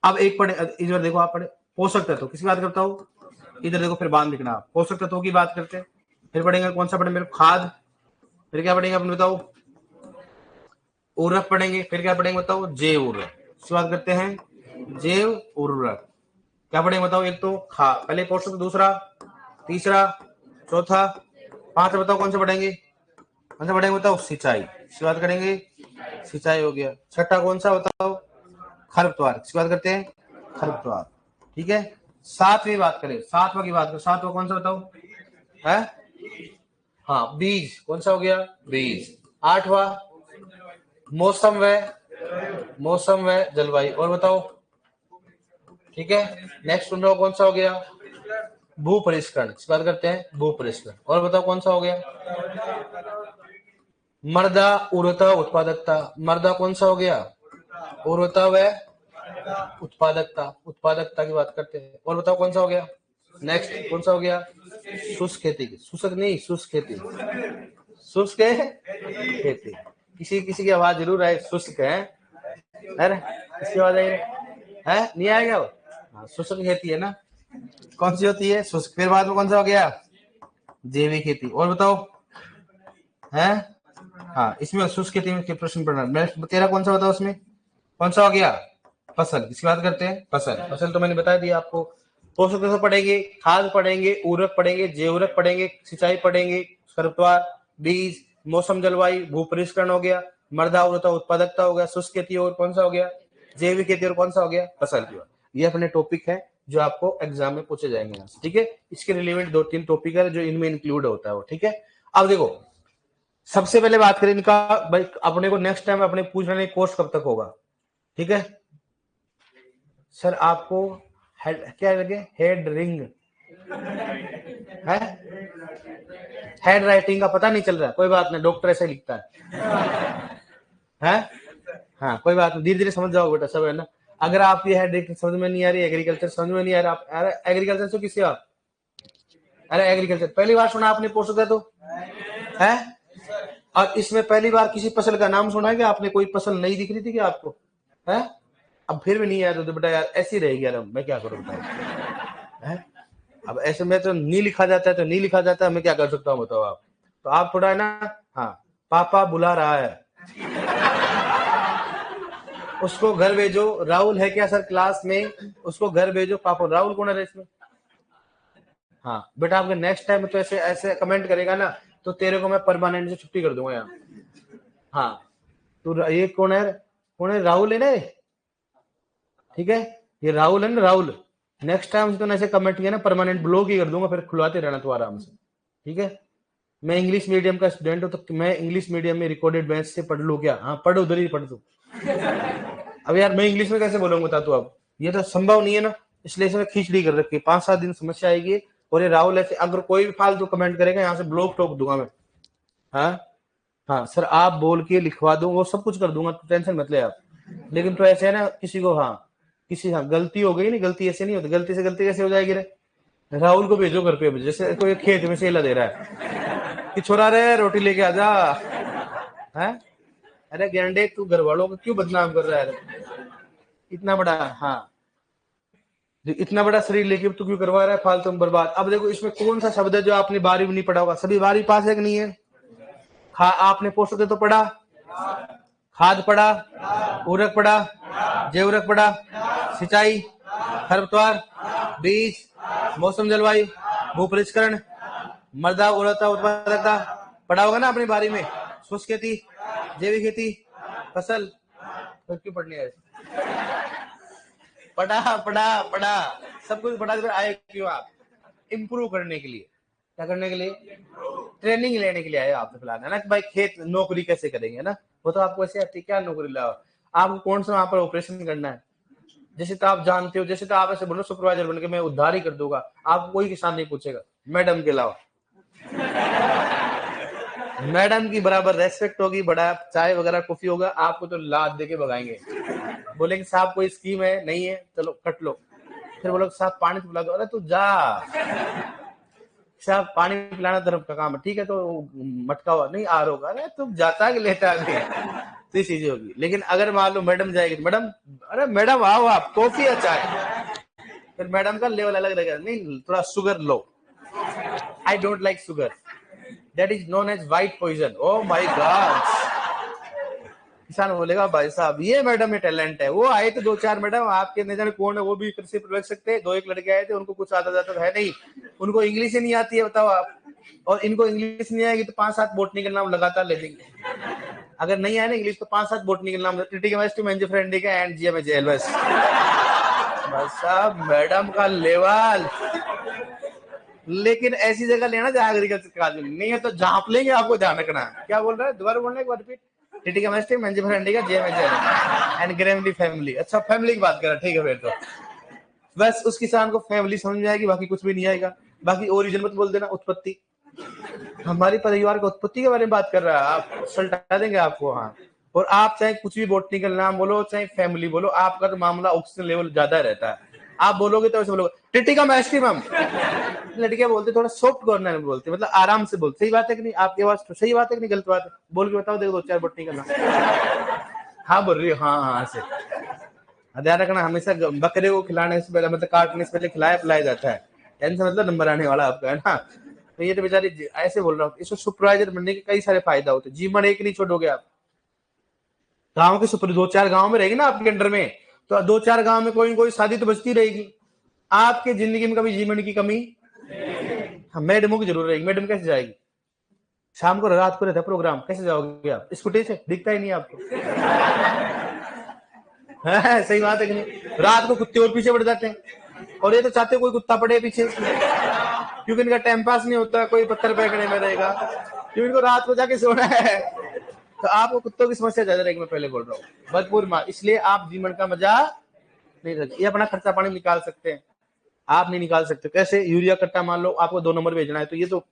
Speaker 1: अब एक पढ़े, इस बार देखो आप पढ़े पोषक तत्व किसकी बात करता हूँ? इधर देखो, फिर बाद लिखना। पोषक तत्वों की बात करते हैं। फिर पढ़ेंगे कौन सा पढ़े मेरे? खाद। फिर क्या पढ़ेंगे अपन बताओ? उर्वरक पढ़ेंगे। फिर क्या पढ़ेंगे बताओ? जैव उर्वरक। शुरुआत करते हैं जैव उर्वरक। क्या पढ़ेंगे बताओ? एक तो पहले पोषक, दूसरा, तीसरा, चौथा, पांचवा बताओ कौन सा पढ़ेंगे? कौन सा पढ़ेंगे बताओ? सिंचाई। शुरुआत करेंगे, सिंचाई हो गया। छठा कौन सा बताओ? खरपतवार। किसकी बात करते हैं? खरपतवार, ठीक है। सातवीं बात करें, सातवां की बात करें, सातवां कौन सा बताओ? है, हाँ, बीज। कौन सा हो गया? बीज। आठवां मौसम व जलवायु। और बताओ, ठीक है। नेक्स्ट सुन रहा हो, कौन सा हो गया? भू परिष्करण। किस बात करते हैं? भू परिष्करण। और बताओ कौन सा हो गया? मृदा उर्वरता उत्पादकता। मृदा कौन सा हो गया? उर्वरता व उत्पादकता। उत्पादकता की बात करते हैं। और बताओ कौन सा हो गया? नेक्स्ट कौन सा हो गया? शुष्क खेती। शुष्क नहीं, शुष्क खेती। शुष्क खेती। किसी किसी की आवाज जरूर आए, शुष्क है। अरे किसकी आवाज आई है? नहीं आएगा वो? शुष्क खेती है ना, कौन सी होती है? शुष्क। फिर बाद में कौन सा हो गया? जैविक खेती। और बताओ है? हाँ, इसमें शुष्क खेती में प्रश्न पढ़ना। तेरा कौन सा बताओ उसमें कौन सा हो गया? फसल। किसकी बात करते हैं? फसल। फसल तो मैंने बता दिया आपको। पोषक तत्व पढ़ेंगे, खाद पढ़ेंगे, उर्वरक पढ़ेंगे, जैव उर्वरक पढ़ेंगे, सिंचाई पढ़ेंगे, खरपतवार, बीज, मौसम जलवायु, भू परिष्करण हो गया, मृदा उर्वरता उत्पादकता हो गया, शुष्क खेती और कौन सा हो गया? जैविक खेती और कौन सा हो गया? फसल की बात। ये अपने टॉपिक है जो आपको एग्जाम में पूछे जाएंगे, ठीक है। इसके रिलेवेंट 2-3 टॉपिक है जो इनमें इंक्लूड होता है वो, ठीक है। अब देखो, सबसे पहले बात करें इनका भाई, अपने को नेक्स्ट टाइम अपने पूछ रहे कोर्स कब तक होगा, ठीक है। सर आपको क्या लगे? हेड रिंग है, हेड राइटिंग का पता नहीं चल रहा, कोई बात नहीं, डॉक्टर ऐसे लिखता है? हाँ कोई बात नहीं, धीरे धीरे समझ जाओ बेटा, सब है ना। अगर आप ये हेड राइटिंग समझ में नहीं आ रही, एग्रीकल्चर समझ में नहीं आ रहा, आप अरे एग्रीकल्चर से किसी आप, अरे एग्रीकल्चर पहली बार सुना आपने पोस्ट तो है, और इसमें पहली बार किसी फसल का नाम सुना है कि आपने? कोई फसल नहीं दिख रही थी क्या आपको? है? अब फिर भी नहीं यार तो बेटा यार ऐसी रहेगी यार, मैं क्या करूं बताओ? अब ऐसे में तो नहीं लिखा जाता है तो नहीं लिखा जाता है, मैं क्या कर सकता हूँ बताओ आप? तो आप थोड़ा है ना, हाँ पापा बुला रहा है, उसको घर भेजो। राहुल है क्या सर क्लास में? उसको घर भेजो। पापा राहुल कौन है इसमें? हाँ बेटा, आपके नेक्स्ट टाइम तो ऐसे ऐसे कमेंट करेगा ना तो तेरे को मैं परमानेंट से छुट्टी कर दूंगा यहाँ। हाँ तो ये कौन है? कौन है? राहुल है ना, ठीक है, ये राहुल है ना, राहुल। नेक्स्ट टाइम तो ऐसे कमेंट किया ना, परमानेंट ब्लॉक ही कर दूंगा, फिर खुलवाते रहना तो आराम से, ठीक है। मैं इंग्लिश मीडियम का स्टूडेंट हूँ तो मैं इंग्लिश मीडियम में रिकॉर्डेड मैच से पढ़ लू क्या? हाँ पढ़, उधर ही पढ़ तू। अब यार मैं इंग्लिश में कैसे बोलूंगा बता तू? अब ये तो संभव नहीं है ना, इसलिए इसमें खिचड़ी कर रखी। 5-7 दिन समस्या आएगी। और ये राहुल ऐसे अगर कोई भी फालतू कमेंट करेगा यहाँ से ब्लॉक ठोक दूंगा मैं। हाँ हाँ सर आप बोल के लिखवा दो, वो सब कुछ कर दूंगा, तो टेंशन मत ले आप। लेकिन तो ऐसे है ना, किसी को हाँ किसी हाँ गलती हो गई नहीं, गलती ऐसे नहीं होती, गलती से गलती कैसे हो जाएगी रे? राहुल को भेजो घर पे, जैसे कोई खेत में सेला दे रहा है कि छोरा रे रोटी लेके आ जा, है? अरे गेंडे तू घर वालों को क्यों बदनाम कर रहा है? इतना बड़ा, हाँ इतना बड़ा शरीर लेके तू क्यों करवा रहा है फालतू में बर्बाद? अब देखो इसमें कौन सा शब्द है जो आपने 12वीं में नहीं पढ़ा होगा? सभी 12वीं पास है कि नहीं है? आपने पोषक तत्व तो पढ़ा, खाद पढ़ा, उर्वरक पढ़ा, जैव उर्वरक पढ़ा, सिंचाई, खरपतवार, बीज, मौसम जलवायु, भू परिष्करण, मृदा उर्वरता उत्पादकता पढ़ा होगा ना अपनी बारी में। शुष्क खेती, जैविक खेती, फसल, तो क्यों पढ़नी है? पढ़ा पढ़ा पढ़ा, सब कुछ पढ़ा, फिर आए क्यों आप? इम्प्रूव करने के लिए। क्या करने के लिए? ट्रेनिंग लेने के लिए आए आप फिलहाल, है ना कि भाई खेत नौकरी कैसे करेंगे ना। वो तो आपको ऐसे आती, क्या नौकरी लाओ? आपको कौन सा वहां पर ऑपरेशन करना है? जैसे तो आप जानते हो, जैसे तो आप ऐसे बोलो सुपरवाइजर बन के मैं उद्धार ही कर दूंगा, आपको कोई किसान नहीं पूछेगा मैडम के अलावा। मैडम की बराबर रेस्पेक्ट होगी, बड़ा चाय वगैरह कॉफी होगा, आपको तो लाद देके भगाएंगे, बोलेंगे साहब कोई स्कीम है? नहीं है, चलो कट लो। फिर बोलो साहब पानी पिला दो, अरे तू जा साहब, पानी पिलाना तरफ का काम है, ठीक है तो मटका हुआ नहीं आ रहा, अरे तुम जाता कि लेता नहीं, तो चीजें होगी। लेकिन अगर मान लो मैडम जाएगी, मैडम, अरे मैडम आओ आप, कॉफी अच्छा है, फिर मैडम का लेवल अलग रहेगा, नहीं थोड़ा शुगर लो, I don't like sugar, that is known as white poison. Oh my god. किसान बोलेगा भाई साहब ये मैडम में टैलेंट है। वो आए थे 2-4 मैडम, आपके न जाने कौन है, वो भी कृषि पर लग सकते हैं। 2-1 लड़के आए थे, उनको कुछ आता जाता है नहीं, उनको इंग्लिश ही नहीं आती है, बताओ आप। और इनको इंग्लिश नहीं आएगी तो 5-7 बोटनी के नाम लगातार ले देंगे। अगर नहीं आए ना इंग्लिश तो 5-7 बोटनी के नाम, एंड जीएमएजेएल बस। भाई साहब मैडम का लेवल। लेकिन ऐसी जगह लेना जहाँ एग्रीकल्चर का आदमी नहीं है, तो झांप लेंगे आपको, ध्यान रखना। क्या बोल रहा है? दोबारा बोलना एक बार रिपीट। एंड ग्रेमली फैमिली। अच्छा फैमिली की बात कर रहा, ठीक है। फिर तो बस उस किसान को फैमिली समझ में आएगी, बाकी कुछ भी नहीं आएगा। बाकी ओरिजिन मत बोल देना, उत्पत्ति। हमारी परिवार की उत्पत्ति के बारे में बात कर रहा है, आप सल्टा देंगे आपको। हाँ, और आप चाहे कुछ भी बोटनिकल नाम बोलो, चाहे फैमिली बोलो, आपका तो मामला ऑक्सीजन लेवल ज्यादा रहता है। आप बोलोगे तो ऐसे बोलोगे टिटिकम एस्टिमम। लड़कियां बोलते थोड़ा सॉफ्ट कॉर्नर में बोलते, मतलब आराम से बोलते। सही बात है कि नहीं? आपकी आवाज तो सही बात है कि नहीं? गलत बात है? बोल के बताओ, देखो 2-4 बोटनिकल नाम। हाँ बोल रही हो, हाँ हाँ से। ध्यान रखना, हमेशा बकरे को खिलाने से पहले, मतलब काटने से पहले खिलाया पिलाया जाता है। टेंशन मतलब नंबर आने वाला आपका, है ना। तो ये तो बेचारी ऐसे बोल रहा हूँ, इसको सुपरवाइजर बनने के कई सारे फायदा होते हैं। जीवन एक नहीं छोड़ोगे आप। गांव के सुपर 2-4 गांव में रहेगी ना आपके अंडर में, तो 2-4 गांव में कोई कोई शादी तो बचती रहेगी। आपके जिंदगी में कभी जीवन की कमी, हाँ, मैडमों की जरूर रहेगी। मैडम कैसे जाएगी? शाम को रात को रहता है प्रोग्राम, कैसे जाओगे आप? स्कूटी से दिखता ही नहीं आपको। है, सही बात है कि नहीं? रात को कुत्ते और पीछे पड़ जाते हैं, और ये तो चाहते कोई कुत्ता पड़े पीछे, क्योंकि इनका टाइम पास नहीं होता, कोई पत्थर फेंकने में रहेगा, क्योंकि इनको रात को जाके सोना है। तो आपको कुत्तों की समस्या ज्यादा रहेगी, मैं पहले बोल रहा हूँ, भरपूर मार। इसलिए आप जीवन का मजा नहीं रखिए। ये अपना खर्चा पानी निकाल सकते हैं, आप नहीं निकाल सकते। कैसे? यूरिया कट्टा मान लो आपको 2 नंबर भेजना है, तो ये तो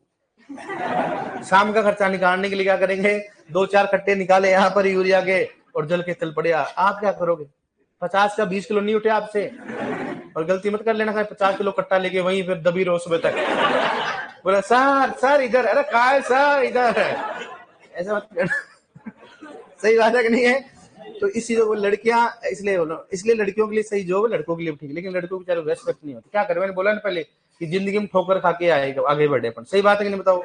Speaker 1: शाम का खर्चा निकालने के लिए क्या करेंगे, 2-4 कट्टे निकाले यहाँ पर यूरिया के, और जल के चल पड़े। आप क्या करोगे? 50 का 20 किलो नहीं उठे आपसे, और गलती मत कर लेना 50 किलो कट्टा लेके वहीं फिर दबी रहो सुबह तक, बोला सर सर इधर, अरे कहा है सर इधर, ऐसा मत करना। सही बात है कि नहीं है? तो इस चीजों को लड़कियां, इसलिए लड़कियों के लिए सही जॉब, लड़कों के लिए ठीक, लेकिन लड़कों की बेचारे रेस्पेक्ट नहीं होती। क्या करें? मैंने बोला ना पहले कि जिंदगी में ठोकर खा के आएगा, आगे बढ़े अपन। सही बात है कि नहीं बताओ?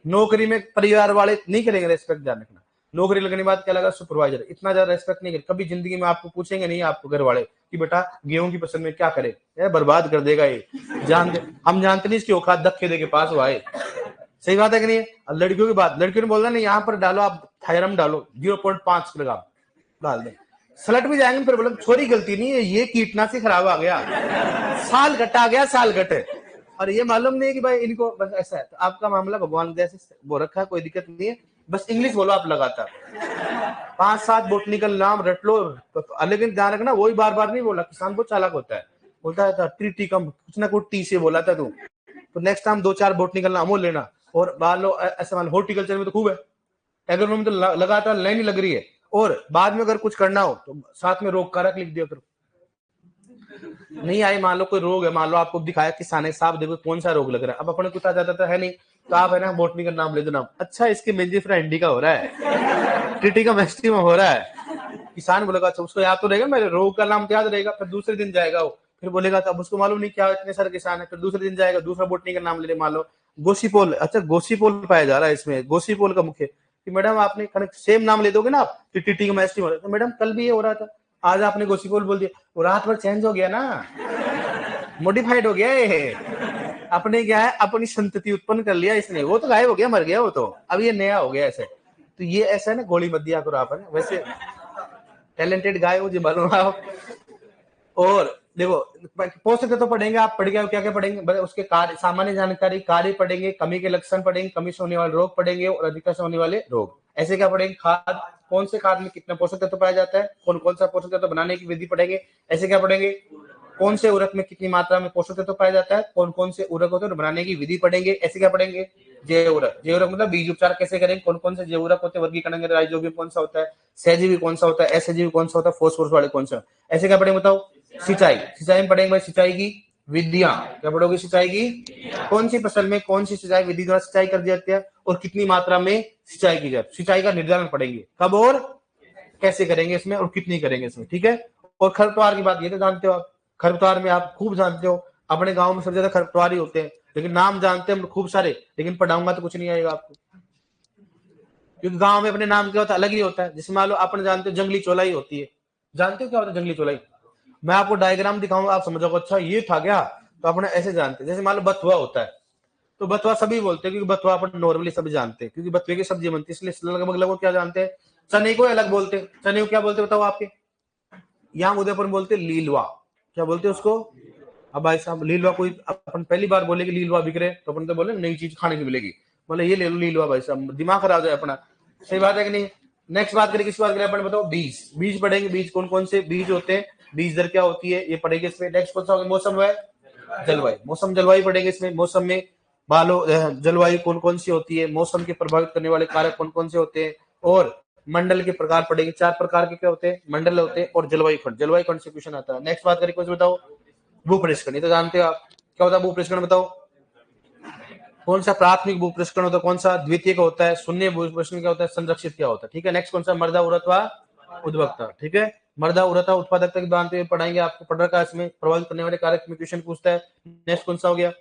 Speaker 1: नौकरी में परिवार वाले नहीं करेंगे रेस्पेक्ट, ध्यान रखना। नौकरी लगने के बाद क्या लगा, सुपरवाइजर, इतना ज्यादा रेस्पेक्ट नहीं करें। कभी जिंदगी में आपको पूछेंगे नहीं आपको घर वाले कि बेटा गेहूं की फसल में क्या करे, बर्बाद कर देगा ये, हम जानते नहीं इसकी औकात, धक्के दे के पास हुआ है। सही बात है कि नहीं? लड़कियों की बात, लड़कियों ने बोला नहीं यहाँ पर डालो आप थायरम डालो 0.5 किलोग्राम डाल दे, सलट भी जाएंगे, फिर बोला छोरी गलती नहीं है, ये कीटनाशी खराब आ गया, साल कटा गया, साल कटे, और ये मालूम नहीं है कि भाई इनको बस ऐसा है। तो आपका मामला भगवान जैसे वो रखा, कोई दिक्कत नहीं है, बस इंग्लिश बोलो आप लगातार, 5-7 बोटनिकल नाम रट लो। लेकिन ध्यान रखना, वही बार बार नहीं बोला, किसान बहुत चालाक होता है, बोलता था टी कम, कुछ ना कुछ टी से बोला था तू, तो नेक्स्ट टाइम 2-4 बोटनिकल नाम और लेना। और मान लो ऐसा, मान हॉर्टिकल्चर में तो खूब है, एग्रोनॉमी में तो लगातार लाइन ही लग रही है, और बाद में अगर कुछ करना हो तो साथ में रोग कारक लिख दिया करो। नहीं आई, मान लो कोई रोग है, मान लो आपको दिखाया किसान साहब देखो कौन सा रोग लग रहा है, अब अपने कुछ आ जाता है नहीं, तो आप है ना बोटनी का नाम ले दो, नाम अच्छा इसके मेंजिफ्रा इंडिका हो रहा है, टिटिका मैक्सिमा हो रहा है। किसान बोलेगा अच्छा, उसको याद तो रहेगा, मेरे रोग का नाम तो याद रहेगा। फिर दूसरे दिन जाएगा वो, फिर बोलेगा अब उसको मालूम नहीं क्या, इतने सारे किसान है। फिर दूसरे दिन जाएगा, दूसरा बोटनी का नाम ले, मान लो गोसीपोल, अच्छा गोसीपोल पाया जा रहा है इसमें, गोसीपोल का मुख्य, कि मैडम आपने सेम नाम ले दोगे ना आप, टिटिका मैक्सिमा हो रहा है, तो मैडम कल भी ये हो रहा था, आज आपने गोसीपोल बोल दिया, वो रात भर चेंज हो गया ना, मॉडिफाइड हो गया ये, अपने क्या है, अपनी संतति उत्पन्न कर लिया इसने, वो तो गायब हो गया, मर गया वो तो, अब ये नया हो गया ऐसे। तो ये ऐसा है ना, गोली मत दिया करो आप, है ना, वैसे टैलेंटेड गाय हो जी मालूम आप। और देखो पोषक तत्व तो पढ़ेंगे आप, पढ़ गए क्या क्या पढ़ेंगे, उसके कार्य, सामान्य जानकारी, कार्य पढ़ेंगे, कमी के लक्षण पढ़ेंगे, कमी से होने वाले रोग पढ़ेंगे, और अधिकता से होने वाले रोग। ऐसे क्या पढ़ेंगे, खाद, कौन से खाद में कितना पोषक तत्व पाया जाता है, कौन कौन सा पोषक तत्व बनाने की विधि पढ़ेंगे। ऐसे क्या पढ़ेंगे, कौन से उर्वरक में कितनी मात्रा में पोषक तत्व पाया जाता है, कौन कौन से उर्वरक होते हैं, बनाने की विधि पढ़ेंगे। ऐसे क्या पढ़ेंगे, जैव उर्वरक, जैव उर्वरक मतलब बीज उपचार कैसे करेंगे, कौन कौन से जैव उर्वरक होते हैं, वर्गीकरण राइजोबियम कौन सा होता है, सहजीवी कौन सा होता है, असहजीवी कौन सा होता है, फॉस्फोरस वाले कौन सा। ऐसे क्या पढ़ेंगे बताओ, सिंचाई, सिंचाई में पढ़ेंगे भाई सिंचाई की विधियां, क्या पढ़ोगे, सिंचाई की कौन सी फसल में कौन सी सिंचाई विधि द्वारा सिंचाई कर दी जाती है, और कितनी मात्रा में सिंचाई की जाती है, सिंचाई का निर्धारण पढ़ेंगे, कब और कैसे करेंगे इसमें, और कितनी करेंगे इसमें, ठीक है। और खरपतवार की बात ये तो जानते हो आप, खरपतवार में आप खूब जानते हो, अपने गांव में सबसे ज्यादा खरपतवार ही होते हैं, लेकिन नाम जानते हैं खूब सारे, लेकिन पढ़ाऊंगा तो कुछ नहीं आएगा आपको, क्योंकि गांव में अपने नाम क्या होता है, अलग ही होता है। जिसमें मान लो अपन जानते हो जंगली चौलाई होती है, जानते हो क्या होता है जंगली चौलाई, मैं आपको डायग्राम दिखाऊंगा, आप समझोगे अच्छा ये था क्या, तो अपने ऐसे जानते हैं। जैसे मान लो बथुआ होता है, तो बथुआ सभी बोलते हैं, क्योंकि बथुआ अपन नॉर्मली सभी जानते हैं, क्योंकि बथुए की सब्जी बनती है, इसलिए लगभग लगभग क्या जानते हैं, चने को अलग बोलते हैं, चने को क्या बोलते हैं बताओ आपके यहाँ, उदयपुर में बोलते हैं लीलवा, क्या बोलते हैं उसको। अब भाई साहब लीलवा कोई अपन पहली बार बोले कि लीलवा बिक रहे, तो अपन तो बोले नई चीज खाने की मिलेगी, बोले ये ले लो लीलवा, भाई साहब दिमाग खराब है अपना। सही बात है कि नहीं। नेक्स्ट बात करें, किसकी बात करें अपन, बताओ बीज, बीज पढ़ेंगे, बीज कौन कौन से बीज होते हैं, बीज दर क्या होती है, ये पढ़ेंगे इसमें। नेक्स्ट कौन सा होगा, मौसम है जलवायु, मौसम जलवायु पढ़ेंगे इसमें। मौसम में बालो जलवायु कौन कौन सी होती है, मौसम के प्रभावित करने वाले कारक कौन कौन से होते हैं, और मंडल के प्रकार पढ़ेंगे, 4 प्रकार के क्या होते हैं, मंडल होते हैं, और जलवायु खंड, जलवायु खंड से क्वेश्चन आता है। नेक्स्ट बात करें, कुछ बताओ, भूपरिष्करण, ये तो जानते हो आप, क्या होता है भूपरिष्करण बताओ, कौन सा प्राथमिक भूपरिष्करण होता है, कौन सा द्वितीय का होता है, शून्य भूपरिष्करण क्या होता है, संरक्षित क्या होता है, ठीक है। नेक्स्ट कौन सा, मृदा उर्वरता उद्वक्ता, ठीक है। मर्दा उड़ता उत्पादकता की बात पे पढ़ाएंगे आपको, पढ़ रखा है इसमें, प्रभावित करने वाले कारक में क्वेश्चन पूछता है। नेक्स्ट कौन सा हो गया,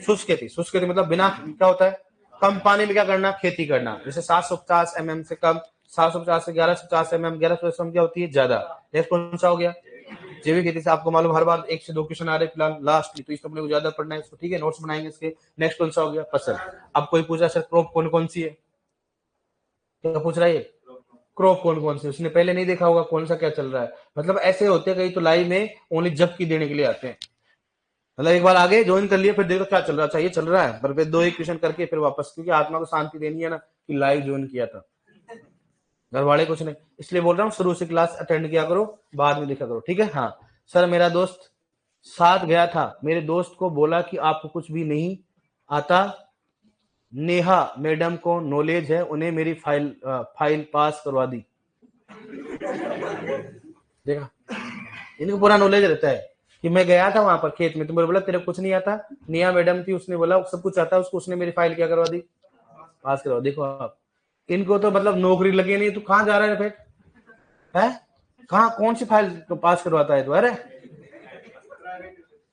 Speaker 1: शुष्क खेती। शुष्क खेती मतलब बिना, क्या होता है, कम पानी में क्या करना, खेती करना। जैसे 750 mm से कम, 750 से 1150 mm, 1150 क्या होती है, ज्यादा। नेक्स्ट कौन सा हो गया, जैविक खेती से आपको मालूम हर बार 1 से 2 क्वेश्चन आ रहे फिलहाल लास्ट में, तो इसको अपने को ज्यादा पढ़ना है इसको, ठीक है, नोट्स बनाएंगे इसके। नेक्स्ट कौन सा हो गया, फसल। अब कोई पूछा सर क्रॉप कौन कौन सी है, क्या पूछ रहा है, क्रॉप कौन कौन सी, उसने पहले नहीं देखा होगा कौन सा क्या चल रहा है। मतलब ऐसे होते हैं कई तो लाइव में ओनली जब की देने के लिए आते हैं, मतलब एक बार आगे ज्वाइन कर लिया फिर देखो क्या चल रहा है, अच्छा ये चल रहा है, पर फिर 2-1 क्वेश्चन करके फिर वापस, क्योंकि आत्मा को शांति देनी है ना कि लाइव ज्वाइन किया था, घर वाले कुछ नहीं, इसलिए बोल रहा हूँ शुरू से क्लास अटेंड किया करो, बाद में देखा करो, ठीक है। हाँ सर मेरा दोस्त साथ गया था, मेरे दोस्त को बोला कि आपको कुछ भी नहीं आता, नेहा मैडम को नॉलेज है, उन्हें मेरी फाइल पास करवा दी। देखा, इनको पूरा नॉलेज रहता है कि मैं गया था वहां पर खेत में, तुमने बोला तेरे कुछ नहीं आता, नेहा मैडम थी, उसने बोला सब कुछ आता है उसको, उसने मेरी फाइल क्या करवा दी, पास करवा। देखो आप, इनको तो मतलब नौकरी लगी नहीं, तो कहाँ जा रहा है फिर, है कहाँ, कौन सी फाइल तो पास करवाता है तो, अरे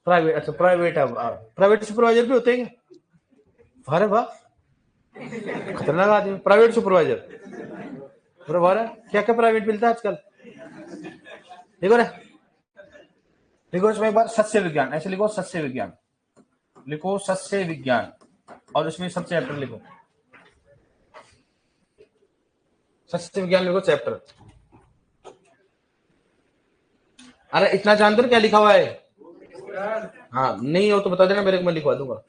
Speaker 1: प्राइवेट, अच्छा प्राइवेट है, प्राइवेट सुपरवाइजर भी होते हैं, अरे वाह खतरनाक आदमी, प्राइवेट सुपरवाइजर, अरे वाह, क्या क्या प्राइवेट मिलता है आजकल। देखो रे, लिखो इसमें एक बार सस्य विज्ञान, ऐसे लिखो सस्य विज्ञान, लिखो सस्य विज्ञान, और इसमें सब चैप्टर लिखो, सस्य विज्ञान लिखो चैप्टर। अरे इतना जानते हो क्या लिखा हुआ है, हाँ नहीं हो तो बता देना मेरे को, मैं लिखवा दूंगा।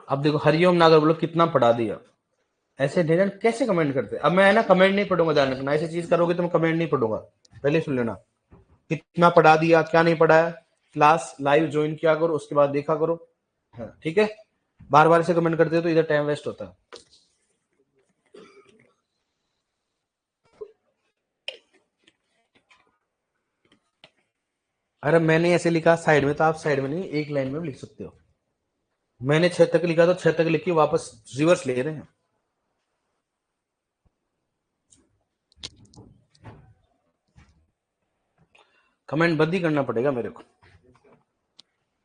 Speaker 1: अब देखो हरिओम नागर बोलो कितना पढ़ा दिया, ऐसे ढेर कैसे कमेंट करते। अब मैं है ना कमेंट नहीं पढ़ूंगा, ध्यान रखना, ऐसी चीज करोगे तो मैं कमेंट नहीं पढ़ूंगा, पहले सुन लेना, कितना पढ़ा दिया क्या नहीं पढ़ाया, क्लास लाइव ज्वाइन किया करो, उसके बाद देखा करो, हाँ ठीक है। बार बार से कमेंट करते हो तो इधर टाइम वेस्ट होता है। अरे मैंने ऐसे लिखा साइड में, तो आप साइड में नहीं एक लाइन में भी लिख सकते हो। मैंने 6 तक लिखा तो 6 तक लिखी, वापस रिवर्स ले रहे हैं। कमेंट बंद ही करना पड़ेगा मेरे को,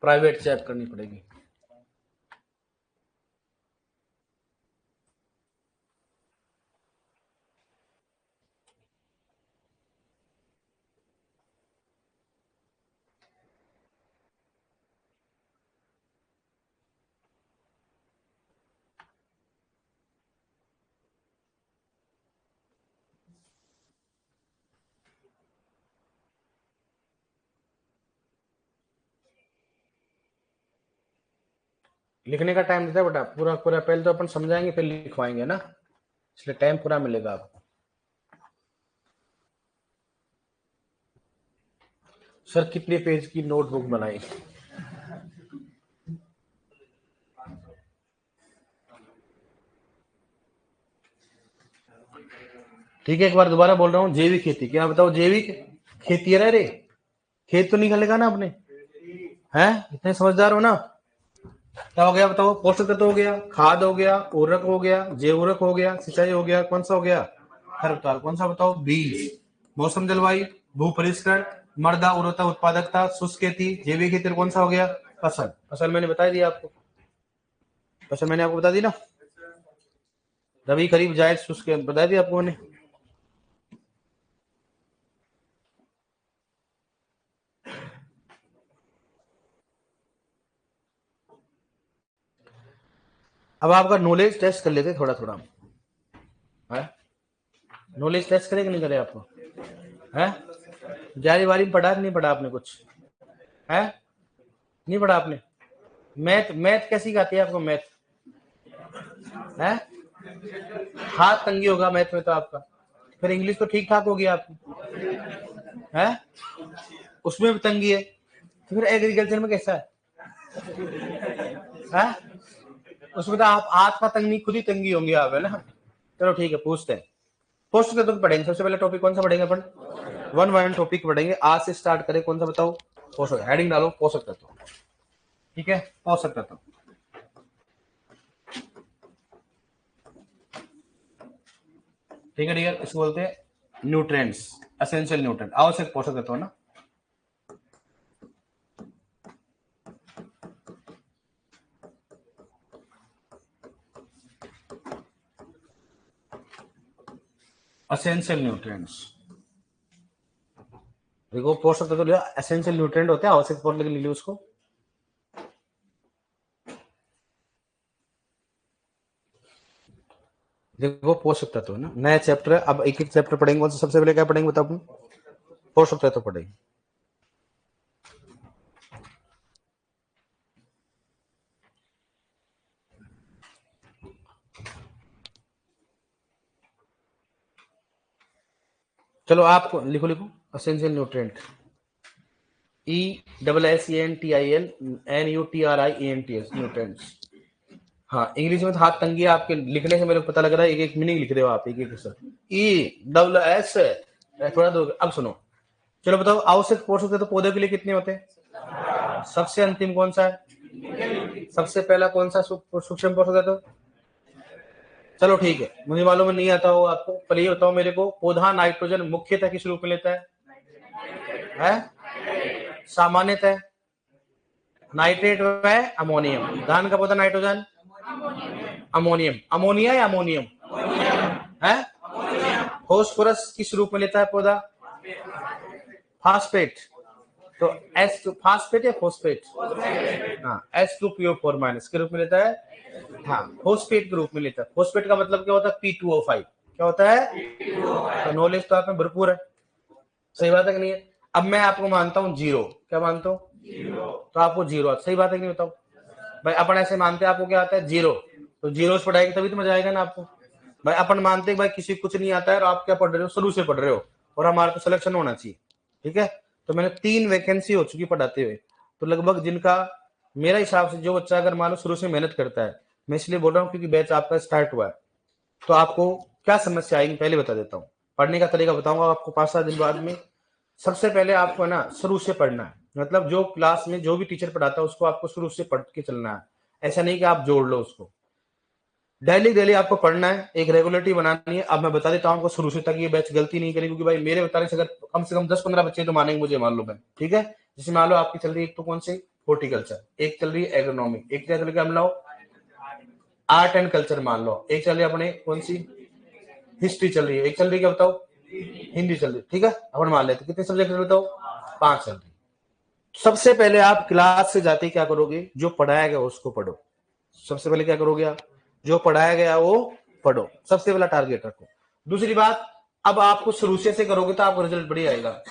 Speaker 1: प्राइवेट चैट करनी पड़ेगी। लिखने का टाइम देता है बेटा, पूरा पूरा पहले तो अपन समझाएंगे फिर लिखवाएंगे ना, इसलिए टाइम पूरा मिलेगा आपको। सर कितने पेज की नोटबुक बनाई, ठीक है एक बार दोबारा बोल रहा हूँ, जैविक खेती, क्या बताओ, जैविक खेती है रे, खेत तो निकलेगा ना अपने, हैं इतने समझदार हो ना। क्या हो गया बताओ, पोषक तत्व हो गया, खाद हो गया, उर्वरक हो गया, जैव उर्वरक हो गया, सिंचाई हो गया, कौन सा हो गया, खरपतवार, कौन सा बताओ, बीज, मौसम जलवायु, भू परिष्करण, मृदा उर्वरता उत्पादकता, शुष्क खेती, जैविक खेती, कौन सा हो गया, फसल। फसल मैंने बता दिया आपको, फसल मैंने आपको बता दी ना, रबी खरीफ जायद शुष्क बता दिया आपको मैंने। अब आपका नॉलेज टेस्ट कर लेते थोड़ा थोड़ा, है नॉलेज टेस्ट करें कि नहीं करे आपको, है जारी वारी में पढ़ा नहीं पढ़ा आपने कुछ, है नहीं पढ़ा आपने, मैथ मैथ कैसी आती है आपको, मैथ है, हाथ तंगी होगा मैथ में तो आपका, फिर इंग्लिश तो ठीक ठाक होगी आपकी, है उसमें भी तंगी है, तो फिर एग्रीकल्चर में कैसा है? उसमें तो आप हाथ का तंगी खुद ही तंगी होंगी आप, है ना। चलो ठीक है पूछते हैं, पोषक तत्व पढ़ेंगे। सबसे पहले टॉपिक कौन सा पढ़ेंगे अपन? 1 टॉपिक पढ़ेंगे। आज से स्टार्ट करें, कौन सा बताओ? पोषक। हेडिंग डालो पोषक तत्व, ठीक है? पोषक तत्व। ठीक है डियर, इसको बोलते हैं न्यूट्रिएंट्स, एसेंशियल न्यूट्रिएंट, आवश्यक पोषक तत्व ना। एसेंशियल न्यूट्रिएंट्स, देखो पोषक तत्व लिया, एसेंशियल न्यूट्रिएंट होते हैं, आवश्यक पोषक लिख लीजिए उसको। देखो पोषक तत्व ना, नया चैप्टर है। अब एक एक चैप्टर पढ़ेंगे। सबसे पहले क्या पढ़ेंगे बताओ? पोषक तत्व पढ़ेंगे। चलो आप लिखो एसेंशियल न्यूट्रिएंट, ESSENTIAL न्यूट्रिएंट्स। हाँ, इंग्लिश में तो हाथ तंगी है आपके, लिखने से मेरे को पता लग रहा है एक एक मीनिंग लिख रहे हो आप, एक एक सर। ESS थोड़ा दो। अब सुनो, चलो बताओ आवश्यक पोषक तत्व पौधे के लिए कितने होते हैं? सबसे अंतिम कौन सा है? सबसे पहला कौन सा सूक्ष्म पोषक तत्व? चलो ठीक है, मुझे मालूम नहीं आता हो आपको, पर ये बताओ मेरे को, पौधा नाइट्रोजन मुख्यतः किस रूप में लेता है? सामान्यतः नाइट्रेट व अमोनियम। धान का पौधा नाइट्रोजन, अमोनियम, अमोनिया या अमोनियम है? फास्फोरस किस रूप में लेता है पौधा? फास्फेट। तो फास्फेट या फोस्फेट? हाँ, H2PO4 माइनस के रूप में लेता है। हाँ, फोस्फेट के रूप में लेता है। फोस्फेट का मतलब क्या होता है? P2O5। क्या होता है? तो नॉलेज तो आप में भरपूर है, सही बात है कि नहीं है? अब मैं आपको मानता हूँ 0। क्या मानता हूँ? 0। तो आपको 0, सही बात है कि नहीं बताओ भाई? अपन ऐसे मानते हैं आपको क्या आता है? 0। तो 0 से पढ़ाएंगे तभी तो मजा आएगा ना आपको। भाई अपन मानते हैं भाई किसी कुछ नहीं आता है, और आप क्या पढ़ रहे हो? शुरू से पढ़ रहे हो, और हमारा तो सिलेक्शन होना चाहिए, ठीक है? तो मैंने 3 वैकेंसी हो चुकी पढ़ाते हुए, तो लगभग जिनका मेरा हिसाब से जो बच्चा अगर मान लो शुरू से मेहनत करता है, मैं इसलिए बोल रहा हूँ क्योंकि बैच आपका स्टार्ट हुआ है, तो आपको क्या समस्या आएगी पहले बता देता हूँ। पढ़ने का तरीका बताऊंगा आपको 5-7 दिन बाद में। सबसे पहले आपको ना शुरू से पढ़ना है, मतलब जो क्लास में जो भी टीचर पढ़ाता है उसको आपको शुरू से पढ़ के चलना है। ऐसा नहीं कि आप जोड़ लो उसको, डेली आपको पढ़ना है, एक रेगुलरिटी बनानी है। अब मैं बता देता हूँ आपको शुरू से, तक ये बैच गलती नहीं करेगी, क्योंकि भाई मेरे बताने से अगर कम से कम 10-15 बच्चे तो मानेंगे, मुझे मान लो मैं, ठीक है? जैसे मान लो आपकी चल रही है एक तो कौन सी? हॉर्टिकल्चर, एक चल रही है एग्रोनॉमी, एक चल रही है हम लोग आर्ट एंड कल्चर मान लो, एक चल रही है अपने कौन सी? हिस्ट्री चल रही है, एक चल रही है क्या बताओ? हिंदी चल रही है, ठीक है? अपन मान लेते कितने सब्जेक्ट बताओ? 5 चल रही। सबसे पहले आप क्लास से जाते क्या करोगे? जो पढ़ाया गया उसको पढ़ो। सबसे पहले क्या करोगे आप? जो पढ़ाया गया वो पढ़ो, सबसे पहला टारगेट रखो। दूसरी बात, अब आपको शुरू से करोगे तो आपको रिजल्ट बढ़िया आएगा।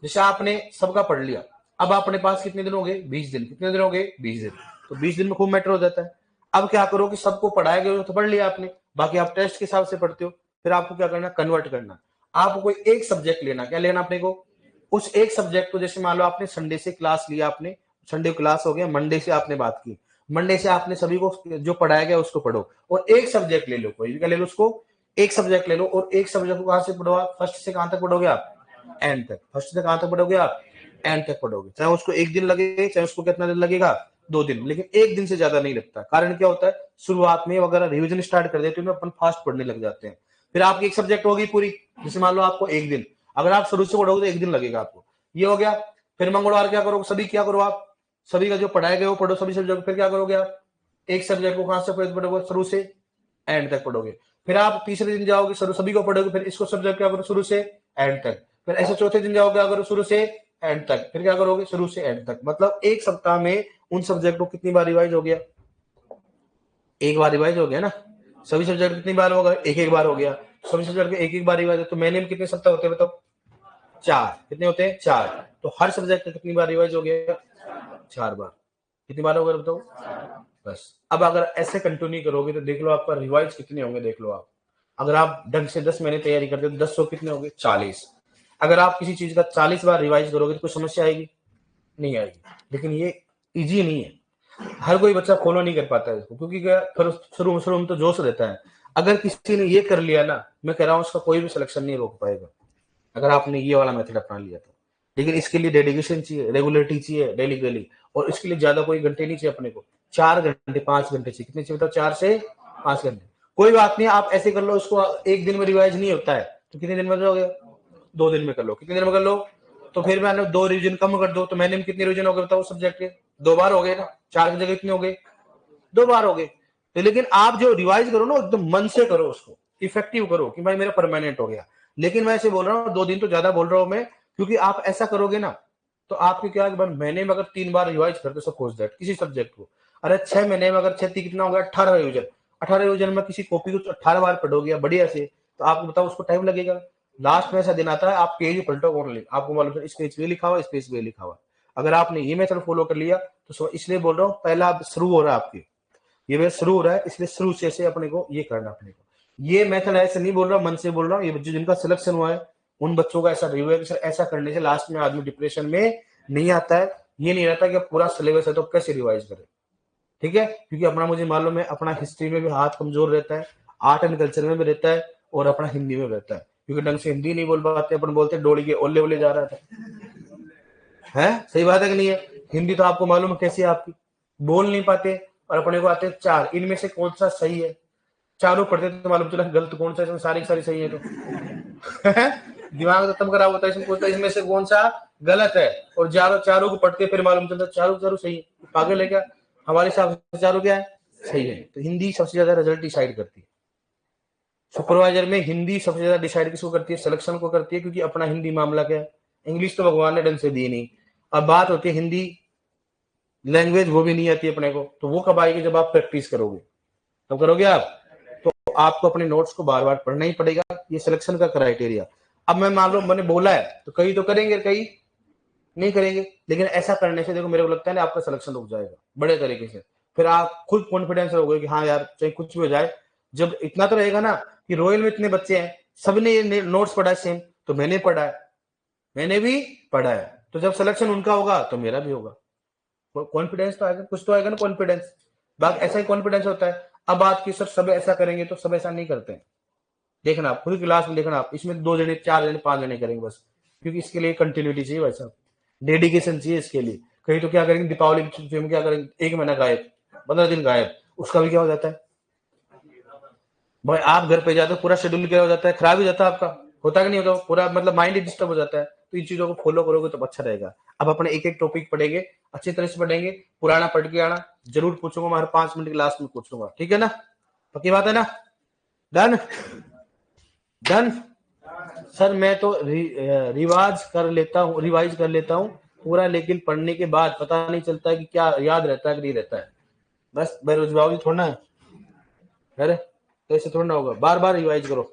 Speaker 1: जैसे आपने सबका पढ़ लिया, अब अपने पास कितने दिन हो गए? 20 दिन। कितने दिन हो गए? 20 दिन। तो 20 दिन में खूब मैटर हो जाता है। अब क्या करो कि सबको पढ़ाया गया तो पढ़ लिया आपने, बाकी आप टेस्ट के हिसाब से पढ़ते हो। फिर आपको क्या करना? कन्वर्ट करना। आपको कोई एक सब्जेक्ट लेना। क्या लेना अपने को? उस एक सब्जेक्ट को, जैसे मान लो आपने संडे से क्लास लिया, आपने संडे क्लास हो गया, मंडे से आपने बात की, मंडे से आपने सभी को जो पढ़ाया गया उसको पढ़ो, और एक सब्जेक्ट ले लो, कोई भी क्या ले लो उसको, एक सब्जेक्ट ले लो, और एक सब्जेक्ट को कहां से पढ़ो आप? फर्स्ट से कहां तक पढ़ोगे आप? एंड तक। फर्स्ट से कहां तक पढ़ोगे आप? एंड तक पढ़ोगे। चाहे उसको 1 दिन लगे, चाहे उसको कितना दिन लगेगा? 2 दिन, लेकिन 1 दिन से ज्यादा नहीं लगता। कारण क्या होता है? शुरुआत में अगर रिविजन स्टार्ट कर देते हो, अपन फास्ट पढ़ने लग जाते हैं। फिर आपकी एक सब्जेक्ट होगी पूरी, जैसे मान लो आपको 1 दिन, अगर आप शुरू से पढ़ोगे तो 1 दिन लगेगा आपको, ये हो गया। फिर मंगलवार क्या करोगे? सभी क्या करो आप? सभी का जो पढ़ाया गया वो पढ़ो, सभी सब्जेक्ट। फिर क्या करोगे आप? एक सब्जेक्ट को कहां से पढ़ोगे? शुरू से एंड तक पढ़ोगे। फिर आप तीसरे दिन जाओगे, सभी को पढ़ोगे, फिर इसको सब्जेक्ट क्या करो? शुरू से एंड तक। फिर ऐसे चौथे दिन जाओगे, अगर शुरू से एंड तक। फिर क्या करोगे? शुरू से एंड तक। मतलब एक सप्ताह में उन सब्जेक्ट को कितनी बार रिवाइज हो गया? एक बार रिवाइज हो गया ना। सभी सब्जेक्ट कितनी बार होगा? एक बार हो गया। सभी सब्जेक्ट एक बार रिवाइज। तो महीने में कितने सप्ताह होते हैं बताओ? 4। कितने होते हैं? 4। तो हर सब्जेक्ट कितनी बार रिवाइज हो गया? 4 बार। कितनी बार होगा बताओ? बस। अब अगर ऐसे कंटिन्यू करोगे तो देख लो आपका रिवाइज कितने होंगे, देख लो आप। अगर आप ढंग से 10 महीने तैयारी करते हो तो 10 कितने होंगे? 40। अगर आप किसी चीज का 40 बार रिवाइज करोगे तो कोई समस्या आएगी? नहीं आएगी। लेकिन ये इजी नहीं है, हर कोई बच्चा फॉलो नहीं कर पाता है इसको, क्योंकि शुरू में तो जोश रहता है। अगर किसी ने ये कर लिया ना, मैं कह रहा हूँ उसका कोई भी सिलेक्शन नहीं रोक पाएगा, अगर आपने ये वाला मेथड अपना लिया तो। लेकिन इसके लिए डेडिकेशन चाहिए, रेगुलरिटी चाहिए डेली डेली, और इसके लिए ज्यादा कोई घंटे नहीं चाहिए अपने को, 4 घंटे 5 घंटे चाहिए। कितने चाहिए बताओ? 4 से 5 घंटे। कोई बात नहीं, आप ऐसे कर लो, उसको एक दिन में रिवाइज नहीं होता है तो कितने दिन में करोगे? 2 दिन में कर लो। कितने दिन में कर लो? तो फिर मैंने 2 रिवीजन कम कर दो, तो महीने में कितने रिवीजन हो गए बताओ सब्जेक्ट के? 2 बार हो गए ना। 4 की जगह कितने हो गए? 2 बार हो गए। तो लेकिन आप जो रिवाइज करो ना, एकदम मन से करो, उसको इफेक्टिव करो कि भाई मेरा परमानेंट हो गया। लेकिन मैं ऐसे बोल रहा हूँ, 2 दिन तो ज्यादा बोल रहा हूँ मैं, क्योंकि आप ऐसा करोगे ना तो आपकी क्या, महीने में अगर 3 बार रिवाइज करते सपोज दैट किसी सब्जेक्ट को, अरे 6 महीने में अगर 6 कितना हो गया? 18 रिवीजन। 18 रिवीजन में किसी कॉपी को 18 बार पढ़ोगे बढ़िया से, तो आपको बताओ उसको टाइम लगेगा। लास्ट में ऐसा दिन आता है आप पेज ही पलटो ओनली, आपको मालूम है इस पेज पे लिखा हुआ, इस पेज पे लिखा हुआ। अगर आपने ये मेथड फॉलो कर लिया तो इसलिए बोल रहा हूँ, पहला शुरू हो रहा है आपकी, ये मेरा शुरू हो रहा है, इसलिए शुरू से अपने को ये करना अपने को। ये मेथड ऐसे नहीं बोल रहा, मन से बोल रहा हूँ। ये बच्चे जिनका सिलेक्शन हुआ है उन बच्चों का ऐसा रिव्यू है कि सर ऐसा करने से लास्ट में आदमी डिप्रेशन में नहीं आता है। ये नहीं रहता कि पूरा सिलेबस है तो कैसे रिवाइज करे, ठीक है? क्योंकि अपना मुझे मालूम है, अपना हिस्ट्री में भी हाथ कमजोर रहता है, आर्ट एंड कल्चर में भी रहता है, और अपना हिंदी में रहता है। क्योंकि ढंग से हिंदी नहीं बोल पाते, अपन बोलते डोली के ओले ओले जा रहा था, है सही बात है कि नहीं है? हिंदी तो आपको मालूम है कैसी है आपकी, बोल नहीं पाते, और अपने को आते हैं 4, इनमें से कौन सा सही है? चारों पढ़ते तो मालूम चला गलत कौन सा, इसमें सारी सारी सही है तो दिमाग खत्म खराब होता है, इसमें पूछता है इसमें से कौन सा गलत है, और चारों चारों को पढ़ते फिर मालूम चलता चारों चारों सही है। पागल है क्या? हमारे हिसाब से चारों क्या है? सही है। तो हिंदी सबसे ज्यादा रिजल्ट डिसाइड करती है। सुपरवाइजर में हिंदी सबसे ज्यादा डिसाइड किसको करती है? सिलेक्शन को करती है, क्योंकि अपना हिंदी मामला क्या है? इंग्लिश तो भगवान ने ढंग से दी नहीं। अब बात होती है हिंदी लैंग्वेज, वो भी नहीं आती अपने को, तो वो कब आएगी? जब आप प्रैक्टिस करोगे, तब करोगे आप। तो आपको अपने नोट्स को बार बार पढ़ना ही पड़ेगा, ये सिलेक्शन का क्राइटेरिया। अब मैं मान लो मैंने बोला है तो कई तो करेंगे, कई नहीं करेंगे, लेकिन ऐसा करने से देखो मेरे को लगता है ना आपका सिलेक्शन रुक जाएगा बड़े तरीके से। फिर आप खुद कॉन्फिडेंस रहोगे कि हाँ यार चाहे कुछ भी हो जाए। जब इतना तो रहेगा ना कि रॉयल में इतने बच्चे हैं, सबने ये नोट्स पढ़ा है सेम, तो मैंने पढ़ा है, मैंने भी पढ़ा है, तो जब सिलेक्शन उनका होगा तो मेरा भी होगा। कॉन्फिडेंस तो आएगा, कुछ तो आएगा ना कॉन्फिडेंस। बात ऐसा ही कॉन्फिडेंस होता है। अब बात की सर सब ऐसा करेंगे, तो सब ऐसा नहीं करते हैं। देखना आप पूरी क्लास में, देखना आप इसमें 2 जने 4 जने 5 जने करेंगे बस, क्योंकि इसके लिए कंटिन्यूटी चाहिए भाई साहब, डेडिकेशन चाहिए इसके लिए। कहीं तो क्या करेंगे, दीपावली की छुट्टी में क्या करेंगे, 1 महीना गायब, 15 दिन गायब, उसका भी क्या हो जाता है भाई? आप घर पे जाते हो पूरा शेड्यूल क्या हो जाता है, खराब हो जाता है आपका, होता कि नहीं होता? पूरा मतलब माइंड ही डिस्टर्ब हो जाता है। तो इन चीजों को फॉलो करोगे तो अच्छा रहेगा। अब अपने एक एक टॉपिक पढ़ेंगे, अच्छी तरह से पढ़ेंगे, पुराना पढ़ के आना, जरूर पूछूंगा, हमारे 5 मिनट के लास्ट में पूछूंगा, ठीक है ना? पक्की बात है ना? Done done sir. मैं तो रिवाइज कर लेता हूँ पूरा, लेकिन पढ़ने के बाद पता नहीं चलता है कि क्या याद रहता है कि नहीं रहता है। बस बेरोजगारी थोड़ा है, अरे तो ऐसे थोड़ा ना होगा, बार बार रिवाइज करो।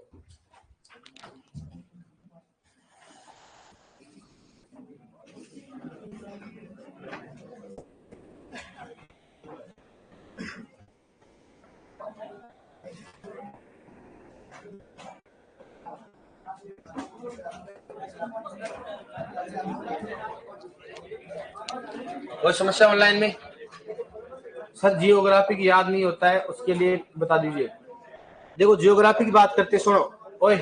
Speaker 1: कोई समस्या ऑनलाइन में? सर जियोग्राफी की याद नहीं होता है, उसके लिए बता दीजिए। देखो जियोग्राफी की बात करते, सुनो ओए,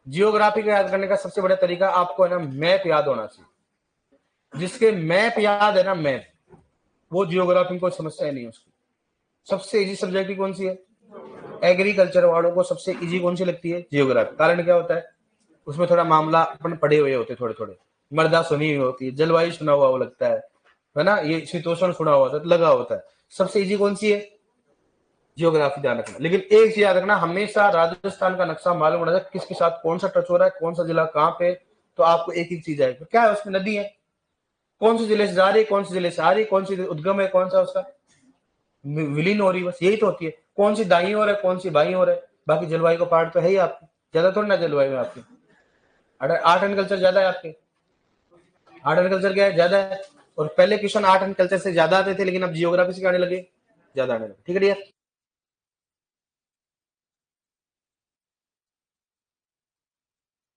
Speaker 1: जियोग्राफी का याद करने का सबसे बड़ा तरीका आपको है ना मैप याद होना चाहिए। जिसके मैप याद है ना, मैप, वो जियोग्राफी में कोई समस्या नहीं है उसकी। सबसे इजी सब्जेक्ट कौन सी है? एग्रीकल्चर वालों को सबसे इजी कौन सी लगती है? जियोग्राफी। कारण क्या होता है? उसमें थोड़ा मामला अपन पढ़े हुए होते, थोड़े थोड़े मृदा सुनी हुई होती है, जलवायु सुना हुआ वो लगता है ना, ये शीतोष्ण सुना हुआ था लगा होता है। सबसे इजी कौन सी है? जियोग्राफी ध्यान रखना। लेकिन एक चीज याद रखना, हमेशा राजस्थान का नक्शा मालूम होना चाहिए, किसके साथ कौन सा टच हो रहा है, कौन सा जिला कहाँ पे। तो आपको एक एक चीज आएगी, क्या है उसमें नदी है, कौन से जिले से जा रही है, कौन से जिले से आ रही है, कौन सी उद्गम है, कौन सा उसका विलीन हो रही है, बस यही तो होती है। कौन सी दाई हो रहा है, कौन सी बाई हो रहा है। बाकी जलवायु का पार्ट तो है ही आपकी, ज्यादा थोड़ी ना जलवायु में आपकी। आर्ट एंड कल्चर ज्यादा है आपके, आर्ट एंड कल्चर क्या है ज्यादा है। और पहले क्वेश्चन आर्ट एंड कल्चर से ज्यादा आते थे, लेकिन अब जियोग्राफी से आने लगे, ज्यादा आने लगे, ठीक है डियर।